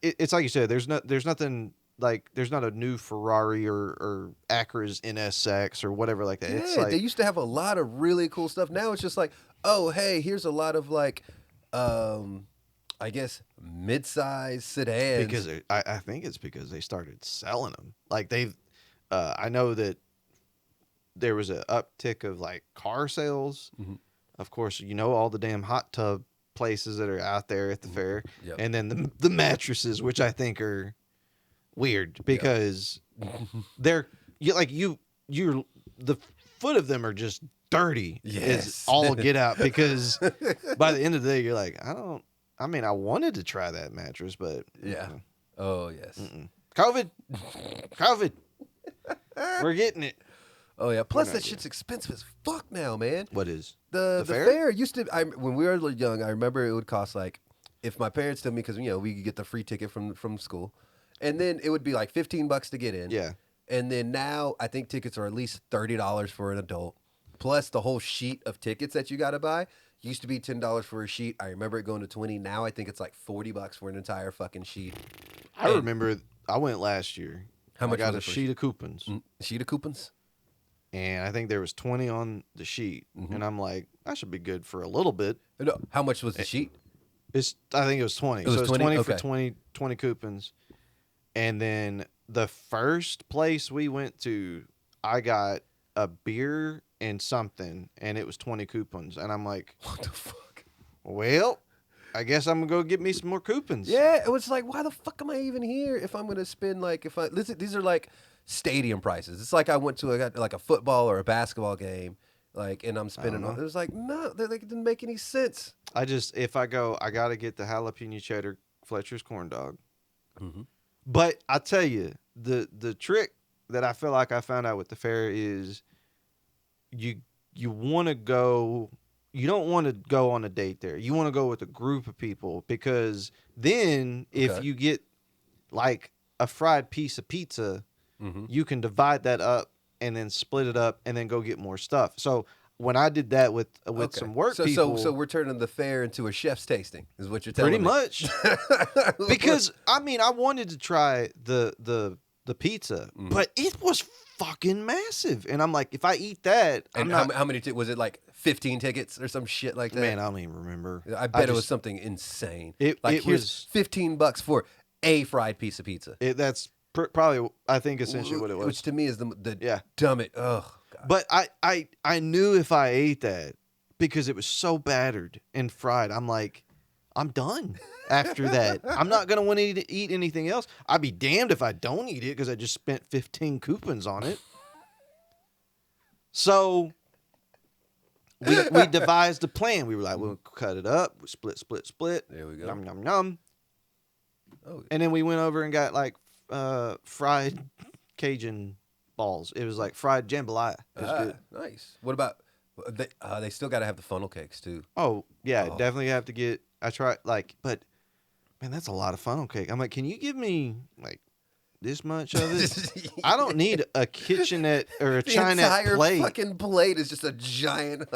It's like you said. There's nothing like there's not a new Ferrari or Acura's NSX or whatever like that. Yeah, It's like they used to have a lot of really cool stuff. Now it's just like, oh, hey, here's a lot of like, I guess mid-size sedans. because I think it's because they started selling them. Like they've, I know that there was an uptick of like car sales. Mm-hmm. Of course, all the damn hot tub places that are out there at the fair, Yep. and then the mattresses, which I think are weird because they're you're the foot of them are just dirty. Yes. Is all get out because by the end of the day you're like I wanted to try that mattress, but Yeah. Oh yes. COVID we're getting it. Oh yeah. Plus not that shit's expensive as fuck now, man. What is The fair? fair used to. When we were young, I remember it would cost like, if my parents took me, because we could get the free ticket from school, and then it would be like $15 to get in. Yeah. And then now I think tickets are at least $30 for an adult, plus the whole sheet of tickets that you got to buy. Used to be $10 for a sheet. I remember it going to $20. Now I think it's like $40 for an entire fucking sheet. I remember I went last year. How much I got was a it for sheet of coupons. Sheet of coupons. And I think there was 20 on the sheet, Mm-hmm. and I'm like, I should be good for a little bit. No, how much was the sheet? I think it was 20. It was so it's 20? 20 for Okay. 20 coupons. And then the first place we went to, I got a beer and something, and it was 20 coupons. And I'm like, What the fuck? well, I guess I'm going to go get me some more coupons. Yeah, it was like, why the fuck am I even here if I'm gonna spend these are like stadium prices. It's like I went to a football or a basketball game, and I'm spending. It was like, no, they didn't make any sense. If I go, I got to get the jalapeno cheddar Fletcher's corn dog. Mm-hmm. But I tell you, the trick that I feel like I found out with the fair is you want to go. You don't want to go on a date there. You want to go with a group of people, because then if you get like a fried piece of pizza, you can divide that up and then split it up and then go get more stuff. So when I did that with some work people, so we're turning the fair into a chef's tasting, is what you're telling pretty me. much. Because I wanted to try the pizza, but it was fucking massive, and I'm like, if I eat that, And how many was it, like 15 tickets or some shit like that? Man, I don't even remember. I bet it was something insane. It here's was $15 for a fried piece of pizza. that's probably, I think, essentially what it was. Which to me is the Yeah. dumbest. Oh God. But I knew if I ate that, because it was so battered and fried, I'm like, I'm done after that. I'm not going to want to eat anything else. I'd be damned if I don't eat it because I just spent 15 coupons on it. So we devised a plan. We were like, we'll cut it up, we split. There we go. Yum, yum, yum. Oh, And then we went over and got like fried Cajun balls. It was like fried jambalaya. It was good. nice. What about they still got to have the funnel cakes too. Oh, yeah, definitely have to get. I tried, but man, that's a lot of funnel cake. I'm like, can you give me like this much of it? I don't need a kitchenette or a The Chinette entire plate. fucking plate is just a giant.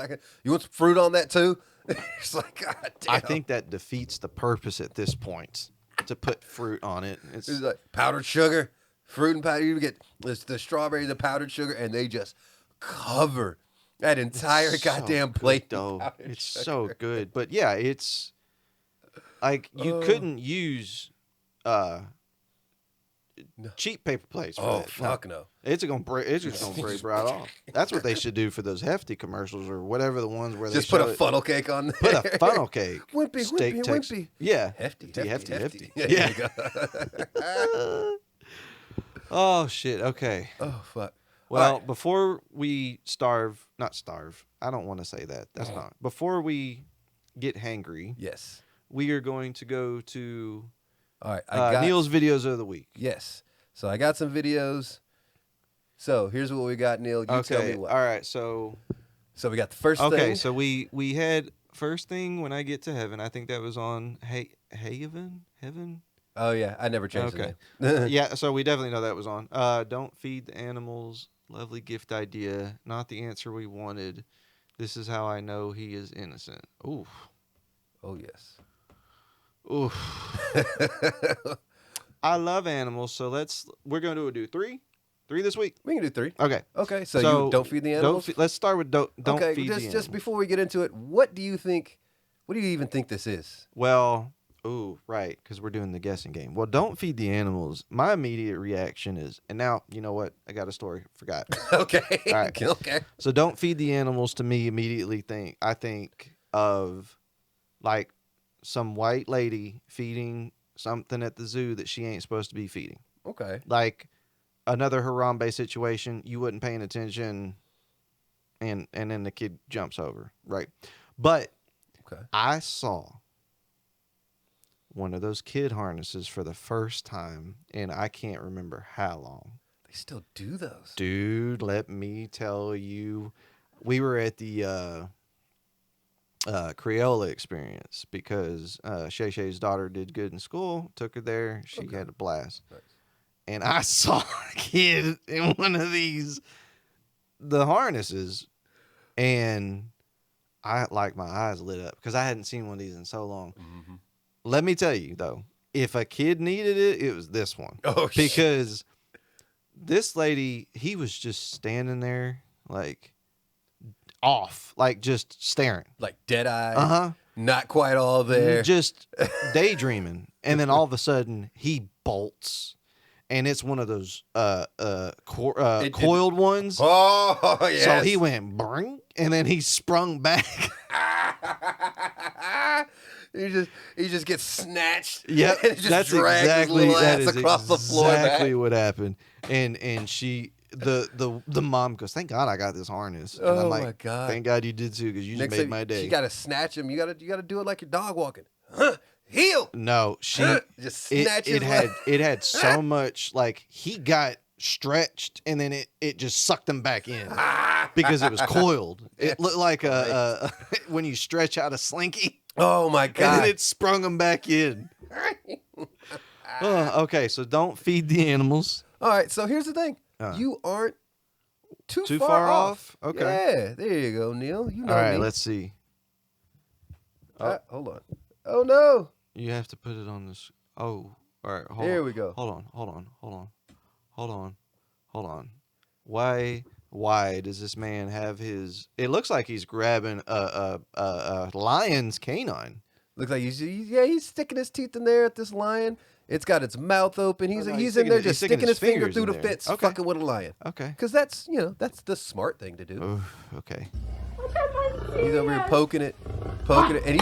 You want some fruit on that too? It's like, God damn. I think that defeats the purpose at this point to put fruit on it. It's like powdered sugar, fruit and powder. You get the strawberry, the powdered sugar, and they just cover that entire goddamn plate. Though Powdered it's sugar. so good, but yeah, it's like you couldn't use cheap paper plates. For Oh that. fuck no! It's gonna break. It's just gonna break right off. That's what they should do for those hefty commercials or whatever, the ones where Just they put show a it. funnel cake on there. Put a funnel cake. Wimpy, Steak wimpy, tex- wimpy. Yeah. Hefty. Hefty. Yeah. Yeah. There you go. Oh shit. Okay. Oh fuck. Well, All right. before we not starve. I don't want to say that. That's not. Before we get hangry, Yes. we are going to go to All right. I got Neal's videos of the week. Yes. So I got some videos. So here's what we got, Neal. You tell me what. All right. So we got the first okay. thing. So we had first thing when I get to heaven. I think that was on Heaven. Oh yeah, I never changed Okay. the name. Yeah. So we definitely know that was on. Don't feed the animals. Lovely gift idea. Not the answer we wanted. This is how I know he is innocent. Oof. Oh yes. Oof. I love animals, so we're going to do three this week. We can do 3. Okay. Okay. So you don't feed the animals. Let's start with don't okay. feed the animals. Just before we get into it, what do you think? What do you even think this is? Well, right, because we're doing the guessing game. Well, don't feed the animals. My immediate reaction is, and now you know what? I got a story. Forgot. Okay. All right. Okay. So don't feed the animals to me immediately I think of like some white lady feeding something at the zoo that she ain't supposed to be feeding. Okay. Like another Harambe situation, you wasn't paying attention and then the kid jumps over, right? But Okay. I saw one of those kid harnesses for the first time and I can't remember how long. They still do those. Dude, let me tell you, we were at the Crayola experience because Shay Shay's daughter did good in school, took her there. She had a blast. Nice. And I saw a kid in one of the harnesses, and my eyes lit up because I hadn't seen one of these in so long. Mm-hmm. Let me tell you, though, if a kid needed it, it was this one. Oh, because this lady, he was just standing there like off, like just staring. Like dead eye. Uh-huh. Not quite all there. Just daydreaming. And then all of a sudden he bolts. And it's one of those coiled ones. Oh, yes. So he went bring, and then he sprung back. he just gets snatched. Yep, and just that's drags exactly his little that ass is across the floor. exactly back. what happened. And she the mom goes, "Thank God I got this harness." And Oh, I'm like, my God. "Thank God you did too, because you just Next made thing, my day." You gotta snatch him. You gotta do it like your dog walking. Huh? Heel. No, she Just snatch it his it had so much, like he got stretched and then it just sucked him back in because it was coiled. It looked like a when you stretch out a slinky. Oh my And God. then it sprung him back in. Okay, so don't feed the animals. All right, so here's the thing. You aren't too far off? Okay. Yeah, there you go, Neal. You know All right, me. let's see. Hold on. Oh no. You have to put it on this. Oh, all right. Hold Here on. we go. Hold on. Why does this man have his? It looks like he's grabbing a lion's canine. Looks like he's sticking his teeth in there at this lion. It's got its mouth open. He's no, he's he's in there sticking- just he's sticking sticking his his finger fingers through in the there. fence, Okay. fucking with a lion. Okay. Because that's the smart thing to do. Oh, okay. He's over here poking it, and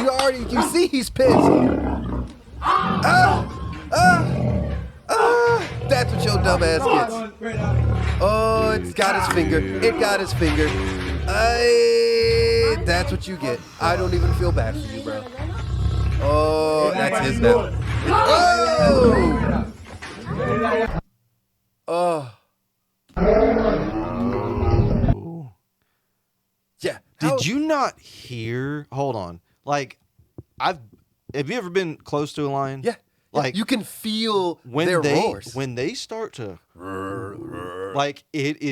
you see he's pissed. That's what your dumb ass gets. Oh, it's got his finger. It got his finger. That's what you get. I don't even feel bad for you, bro. Oh, that's his now. Oh. Yeah. Did you not hear? Hold on. Like, have you ever been close to a lion? Yeah. Like you can feel when their they roars. when they start to like it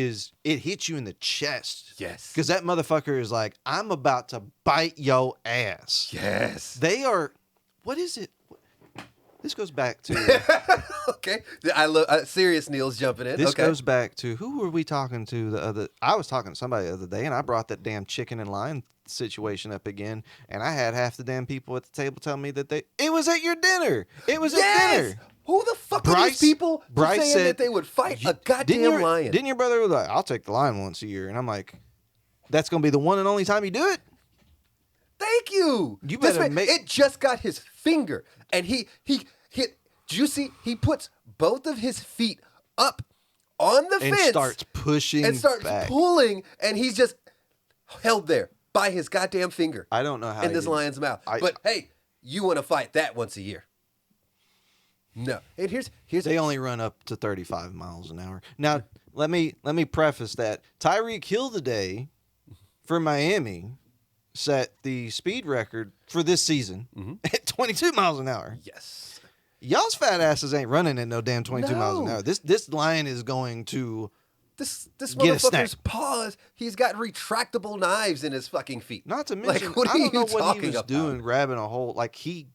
hits you in the chest. Yes. Because that motherfucker is like, I'm about to bite your ass. Yes. They are. What is it? This goes back to. Okay. I love serious Neal's jumping in. This okay. goes back to who were we talking to I was talking to somebody the other day, and I brought that damn chicken and lion situation up again, and I had half the damn people at the table tell me that it was at your dinner. It was at dinner. Who the fuck are these people saying said that they would fight a goddamn lion? Didn't your brother was like, I'll take the lion once a year, and I'm like, that's gonna be the one and only time you do it. Thank you. You This better man, it just got his finger, and he hit. Did you see? He puts both of his feet up on the And fence starts pushing and starts back. pulling, and he's just held there by his goddamn finger I don't know how in this he- lion's mouth. But hey, you want to fight that once a year? No. And here's They only run up to 35 miles an hour. Now, let me preface that Tyreek Hill today for Miami set the speed record for this season at 22 miles an hour. yes. Y'all's fat asses ain't running at no damn 22 miles an No. hour. This lion is going to This Get a snack. motherfucker's paws. He's got retractable knives in his fucking feet. not to mention. Like, what are I don't you know what talking he was about? doing, grabbing a hold. Like he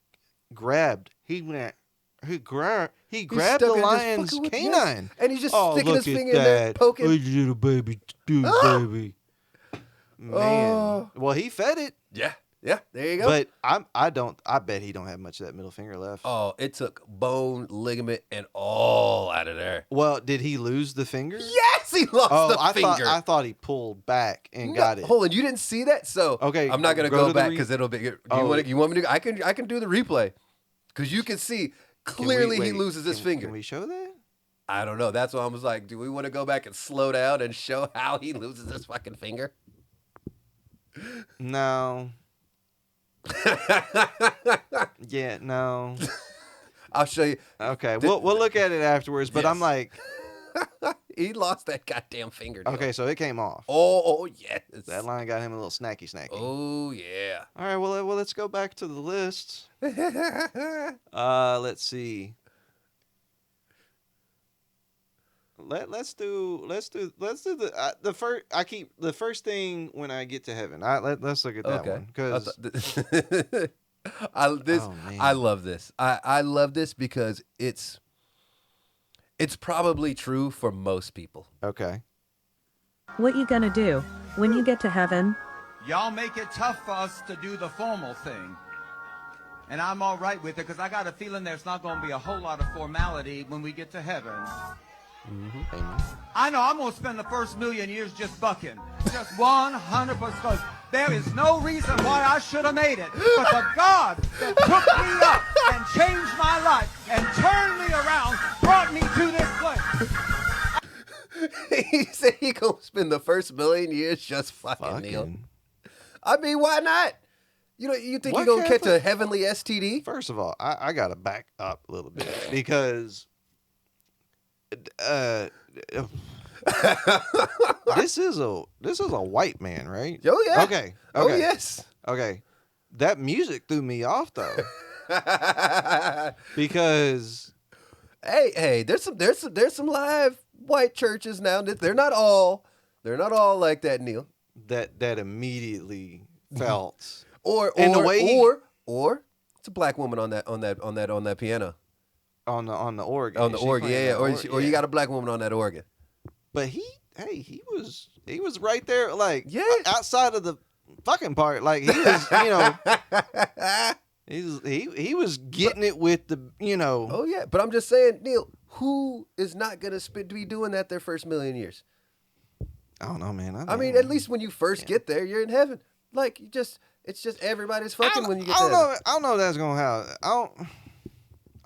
grabbed the stuck it, just lion's fucking with- canine, yes. And he's just Oh, sticking look his at finger in there, that. poking. What did you little baby do, baby? Man, well, he fed it, Yeah. There you go. but I bet he don't have much of that middle finger left. Oh, it took bone, ligament, and all out of there. Well, did he lose the finger? Yes, he lost Oh, the I finger. thought he pulled back and No, got it. Hold on, you didn't see that? So Okay, I'm not gonna go go to the back re- because it'll be. You Oh. want me to? I can do the replay because you can see Can we- clearly he wait, loses his can- finger. Can we show that? I don't know. That's why I was like, do we want to go back and slow down and show how he loses his fucking finger? No. Yeah, no. I'll show you. Okay, we'll look at it afterwards. But I'm Yes. like, He lost that goddamn finger. Neal. okay, so it came off. Oh yes. That line got him a little snacky. Oh yeah. All right, well, let's go back to the list. Let's see. Let's do the first. I keep the first thing when I get to heaven. Let's look at that one because I Oh, man. I love this. I love this because it's probably true for most people. okay. What you gonna do when you get to heaven? Y'all make it tough for us to do the formal thing. And I'm all right with it because I got a feeling there's not going to be a whole lot of formality when we get to heaven. Amen. I know I'm going to spend the first million years just bucking. Just 100%. Because there is no reason why I should have made it. But the God that took me up and changed my life and turned me around brought me to this place. He said he gonna spend the first million years just fucking Neal. Fucking. I mean, why not? You think What you're gonna catch Catholic- a heavenly STD? First of all, I gotta back up a little bit because this is a white man, right? Oh yeah. Okay. Oh Okay. yes. Okay. That music threw me off though. Because Hey, there's some live white churches now. They're not all like that, Neal. that immediately felt Or And the way he- or it's a black woman on that piano. on the organ. On the She organ, playing yeah. that Or organ, or you yeah. got a black woman on that organ. But he was right there, like Yeah. outside of the fucking part. Like he was, he was getting it with the, Oh yeah, but I'm just saying, Neal, who is not gonna be doing that their first million years? I don't know, man. I mean, at least when you first get there, you're in heaven. Like it's just everybody's fucking when you get I don't there. know. I don't know if that's gonna how. I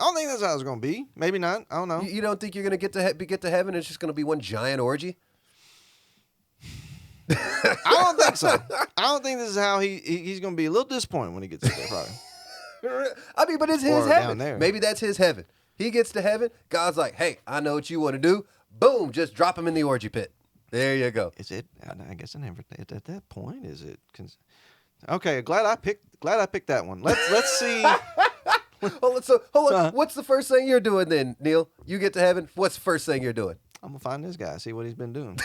don't think that's how it's gonna be. Maybe not. I don't know. You don't think you're gonna get to heaven? And it's just gonna be one giant orgy. I don't think so. I don't think this is how he's gonna be a little disappointed when he gets there. Probably. I mean, but it's his Or down heaven. there. Maybe that's his heaven. He gets to heaven. God's like, hey, I know what you want to do. Boom, just drop him in the orgy pit. There you go. Is it? I guess I never. At that point, is it? Okay, glad I picked that one. Let's see. Hold on. What's the first thing you're doing then, Neal? You get to heaven. What's the first thing you're doing? I'm gonna find this guy, see what he's been doing.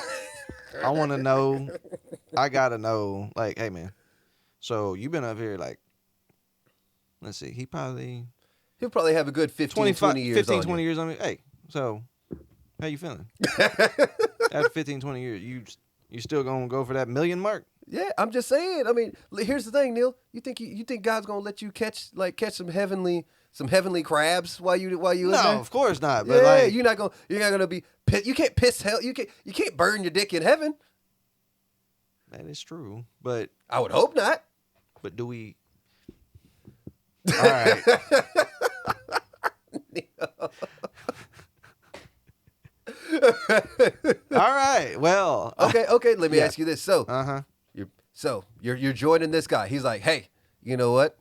I want to know. I gotta know. Like, hey man, so you been up here like? Let's see. He'll probably have a good 15, 20 years 15, on 20 you. years on me. Hey, so how you feeling? After 15, 20 years, you still gonna go for that million mark? Yeah, I'm just saying. I mean, here's the thing, Neal. You think God's gonna let you catch some heavenly crabs while you in there? No, of course not. But Yeah, like, you're not gonna be. You can't piss hell. You can't burn your dick in heaven. that is true. But I would hope not. do we? All right. All right. Well. Okay. Let me Yeah. ask you this. So, Uh huh. So you're joining this guy. He's like, hey, you know what?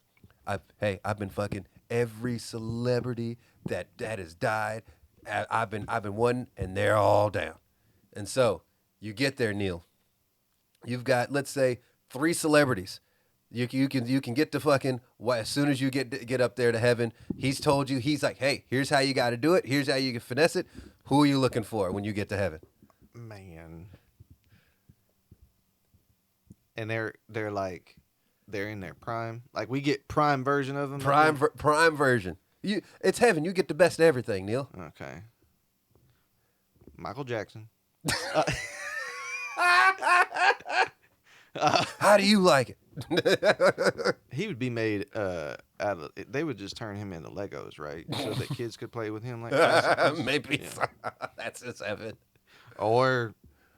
I've been fucking every celebrity that has died. I've been one, and they're all down. And so you get there, Neal. You've got, let's say, 3 celebrities. You can get to fucking as soon as you get up there to heaven. He's told you. He's like, hey, here's how you got to do it. Here's how you can finesse it. Who are you looking for when you get to heaven? Man. And they're like, they're in their prime. Like we get prime version of them. Prime version. It's heaven. You get the best of everything, Neal. Okay. Michael Jackson. How do you like it? He would be made out of. They would just turn him into Legos, right? So that kids could play with him like that. Maybe that's his heaven. Or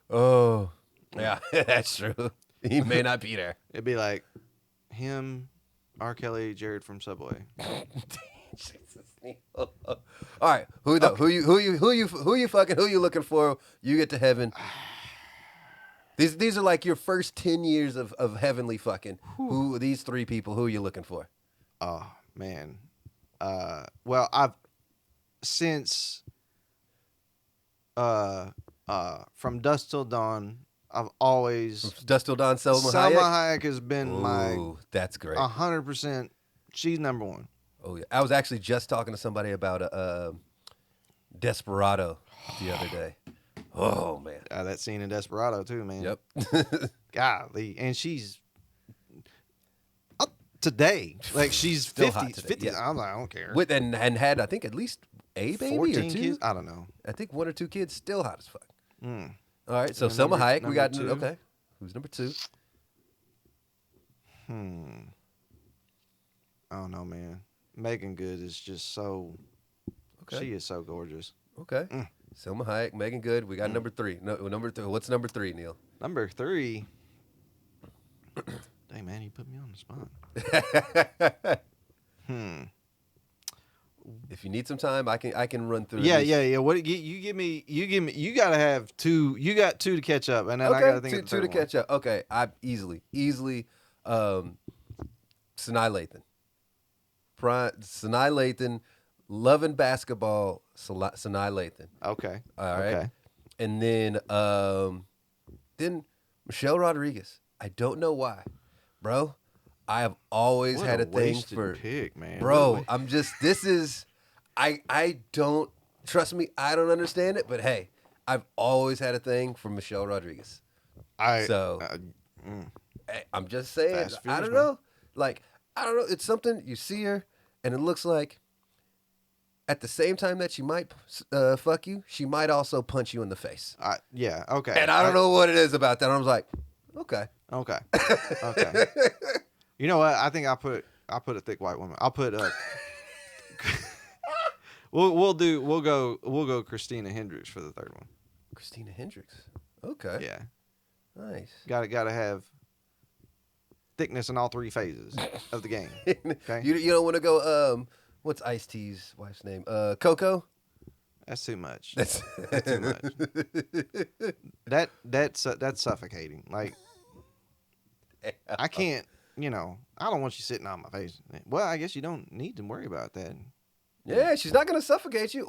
yeah, that's true. He may not be there. it'd be like him, R. Kelly, Jared from Subway. Jesus. All right, who you fucking, who you looking for? You get to heaven. These are like your first 10 years of heavenly fucking. Who these 3 people? Who are you looking for? Oh man. Well, I've since from dusk till dawn, I've always Dust Till Dawn, Selma Salma Hayek. Hayek has been Ooh, that's great. 100%. She's number 1. Oh yeah, I was actually just talking to somebody about Desperado the other day. Oh man, That scene in Desperado too, man. Yep. Golly, and she's today, like she's Still 50. hot today, 50. yeah. I'm like, I don't care. With and had I think at least a baby 14 or 2 kids? I don't know. I think 1 or 2 kids, still hot as fuck. Mm. All right, so And Selma number- Hayek, we got number 2? okay. Who's number 2? I don't know, man. Megan Good is just so. Okay. She is so gorgeous. Okay. Selma Hayek, Megan Good. We got number 3. No, number 3. What's number 3, Neal? Number 3. Dang man, you put me on the spot. If you need some time, I can run through. Yeah. What you give me? You gotta have 2. You got 2 to catch up, and then I gotta think of the two to third one. catch up. Okay, I easily, Sanaa Lathan. Sanaa Lathan, loving basketball. Sanaa Lathan. Okay. All right. Okay. And then Michelle Rodriguez. I don't know why, bro. I have always What had a thing wasted for pick, man. bro. I'm just. This is. I don't trust me. I don't understand it, but hey, I've always had a thing for Michelle Rodriguez. I'm just saying. Fast I finish, don't know. Like I don't know. It's something you see her, and it looks like. At the same time that she might fuck you, she might also punch you in the face. Yeah. Okay. And I don't know what it is about that. I was like, okay. Okay. Okay. You know what? I think I'll put a thick white woman. I'll put we'll go Christina Hendricks for the third one. Christina Hendricks. Okay. Yeah. Nice. Gotta have thickness in all 3 phases of the game. Okay. You don't want to go what's Ice-T's wife's name? Coco? That's too much. That's too much. That's suffocating. Like I can't, I don't want you sitting on my face. Well, I guess you don't need to worry about that. Yeah, she's not gonna suffocate you,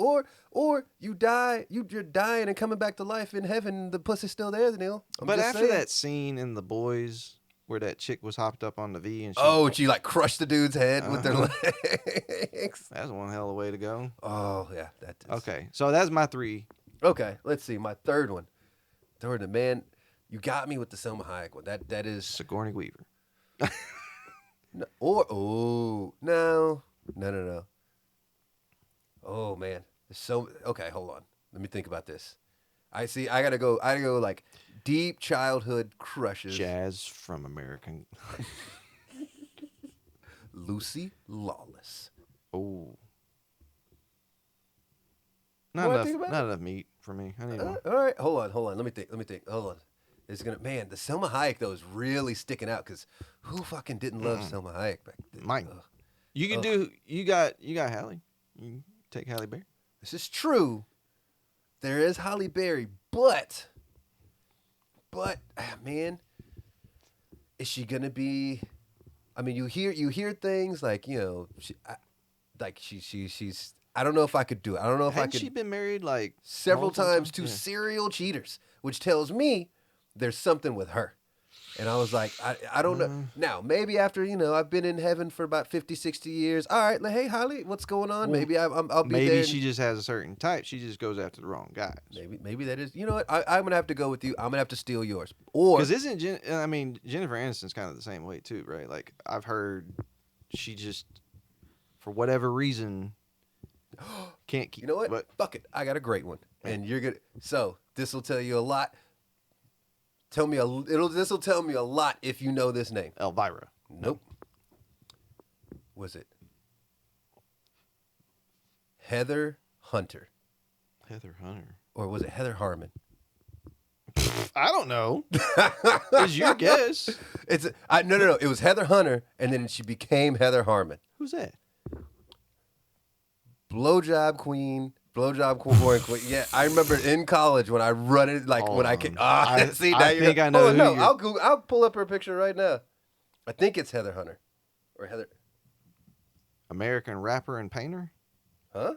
or you die, you're dying and coming back to life in heaven. The pussy's still there, Neal. But after that scene in The Boys where that chick was hopped up on the V and she like crushed the dude's head with their legs. That's one hell of a way to go. Oh yeah, that is. Okay, so that's my 3. Okay, let's see my third one. Man, you got me with the Selma Hayek one. That is Sigourney Weaver. No. Oh man, okay. Hold on, let me think about this. I gotta go like deep childhood crushes. Jazz from American. Lucy Lawless. Oh. What Not I enough. think about Not enough meat for me. I need more. All right, hold on. Let me think. Hold on. It's gonna the Selma Hayek though is really sticking out because who fucking didn't love Selma Hayek back then? Mike, you can do. You got Halle. You can take Halle Berry. This is true. There is Halle Berry, but man, is she gonna be? I mean, you hear things like, you know, she's. I don't know if I could do it. I don't know if I Hadn't could. she been married like Several multiple times to Yeah. serial cheaters, which tells me there's something with her. And I was like, I don't know. Now, maybe after, you know, I've been in heaven for about 50, 60 years. All right, like, hey, Holly, what's going on? Well, maybe I'll be Maybe there. she just has a certain type. She just goes after the wrong guys. Maybe that is. You know what? I'm going to have to go with you. I'm going to have to steal yours. Or Because Jennifer Aniston's kind of the same way too, right? Like I've heard she just, for whatever reason, can't keep. you know what? But Fuck it. I got a great one. And you're good. So this will tell you a lot. This will tell me a lot if you know this name. Elvira. Nope. Was it Heather Hunter? Heather Hunter. Or was it Heather Harmon? I don't know. It's your guess. No. It was Heather Hunter, and then she became Heather Harmon. Who's that? Blowjob queen. Yeah, I remember in college when I run it when I can. See, now I think I know who no, you're- I'll pull up her picture right now. I think it's Heather Hunter or Heather. American rapper and painter. Huh?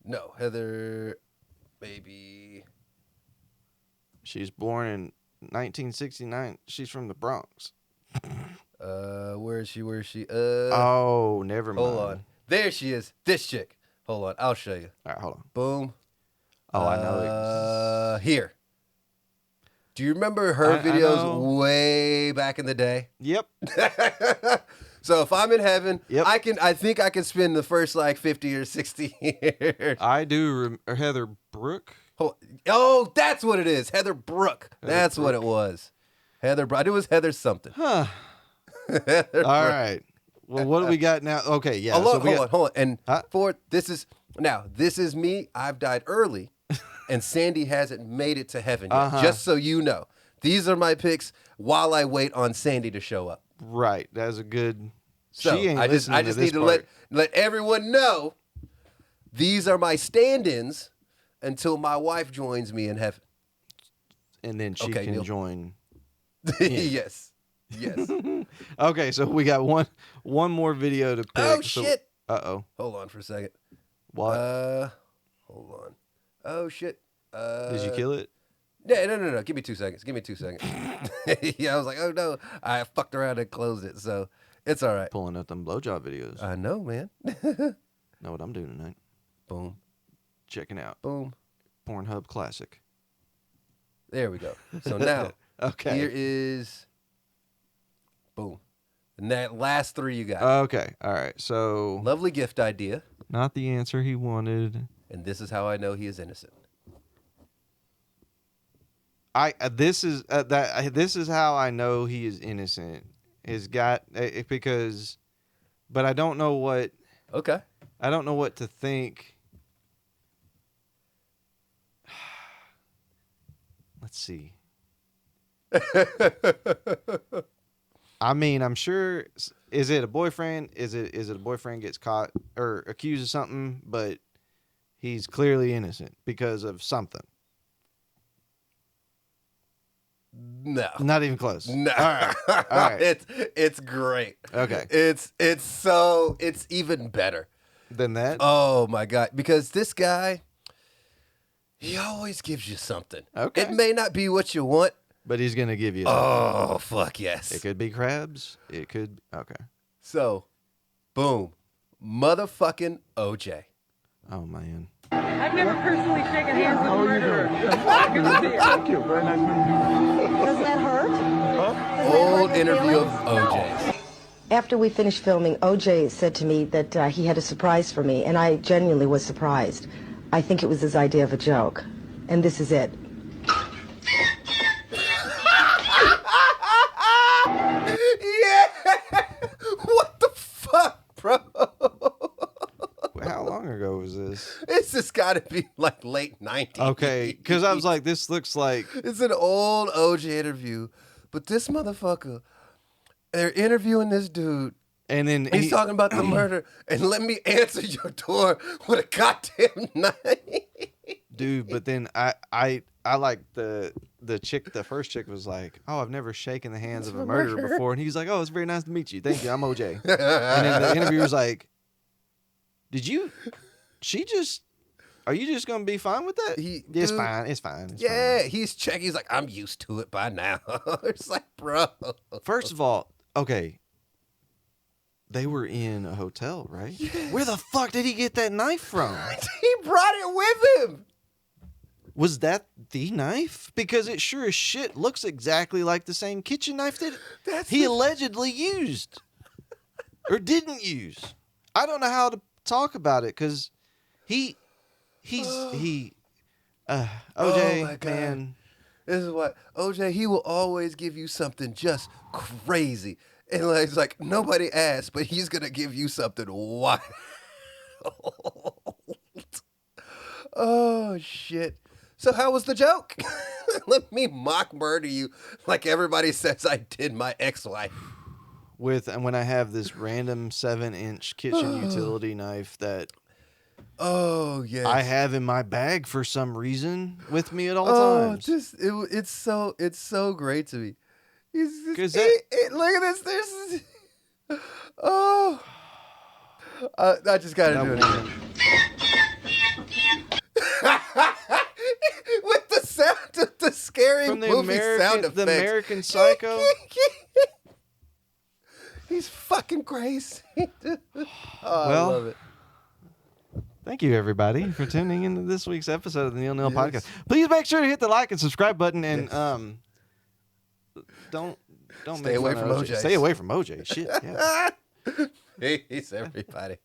No, Heather. Maybe. She's born in 1969. She's from the Bronx. Where is she? Oh, never mind. Hold on. There she is. This chick. Hold on. I'll show you. All right, hold on. Boom. Oh, I know. Here. Do you remember her I videos know. way back in the day? Yep. So if I'm in heaven, Yep. I think I can spend the first like 50 or 60 years. I do. Heather Brooke. Oh, that's what it is. Heather Brooke. That's what it was. Heather Brooke. It was Heather something. Huh. Heather Brooke. All right. Well, what do we got now? Okay, yeah. Hold on. And Huh? this is me. I've died early, and Sandy hasn't made it to heaven yet. Uh-huh. Just so you know, these are my picks while I wait on Sandy to show up. Right. That's a good. So she ain't I just listening to need this to part. let everyone know these are my stand-ins until my wife joins me in heaven. And then she Okay, can Neal. join. Yes. Yes. Okay, so we got one more video to pick. Oh shit. Uh-oh. Hold on for a second. What? Hold on. Oh shit. Did you kill it? Yeah, no. Give me 2 seconds. Yeah, I was like, oh no. I fucked around and closed it, so it's all right. Pulling up them blowjob videos. I know, man. Know what I'm doing tonight. Boom. Checking out Boom. Pornhub Classic. There we go. So now, Okay. here is, boom. And that last three you got. Okay. All right. So Lovely gift idea. not the answer he wanted. And this is how I know he is innocent. This is how I know he is innocent. Because, but I don't know what Okay. to think. Let's see. I mean, I'm sure. Is it a boyfriend? Is it a boyfriend gets caught or accused of something, but he's clearly innocent because of something? No. Not even close. No. All right. All right. It's great. Okay. It's even better. Then that. Oh my God. Because this guy, he always gives you something. Okay. It may not be what you want. But he's gonna give you. Something. Oh, fuck yes. It could be crabs. It could. Okay. So, boom. Motherfucking OJ. Oh man. I've never personally shaken hands with a murderer. Thank you. Very nice meeting you. Doesn't that hurt? Old interview of OJ. After we finished filming, OJ said to me that he had a surprise for me, and I genuinely was surprised. I think it was his idea of a joke. And this is it. Yeah! What the fuck, bro? How long ago was this? It's just got to be like late 90s. Okay, because I was like, this looks like. It's an old OJ interview, but this motherfucker, they're interviewing this dude. And then He's talking about the murder, and let me answer your door with a goddamn knife. dude. But then I like the the first chick was like, "Oh, I've never shaken the hands of a murderer before," and he's like, "Oh, it's very nice to meet you. Thank you. I'm OJ." And then the interviewer's like, are you just gonna be fine with that? It's fine. It's fine. It's fine. He's checking. He's like, I'm used to it by now. It's like, bro. First of all, okay, they were in a hotel, right? Yes. Where the fuck did he get that knife from? He brought it with him. Was that the knife? Because it sure as shit looks exactly like the same kitchen knife that he allegedly used or didn't use. I don't know how to talk about it because OJ, Oh my God. man. This is what OJ, he will always give you something just crazy. And like, it's like nobody asked, but he's gonna give you something wild. Oh shit. So how was the joke? Let me mock murder you like everybody says I did my ex-wife. And when I have this random 7-inch kitchen utility knife that I have in my bag for some reason with me at all times. It's so great to me. Look at this. I just gotta do it again. With the sound of the scary From the movie sound effects. The American Psycho. He's fucking crazy. I love it. Thank you, everybody, for tuning into this week's episode of the Neal Podcast. Please make sure to hit the like and subscribe button, and don't stay away from OJ. Stay away from OJ. Shit. Yeah. Peace, everybody.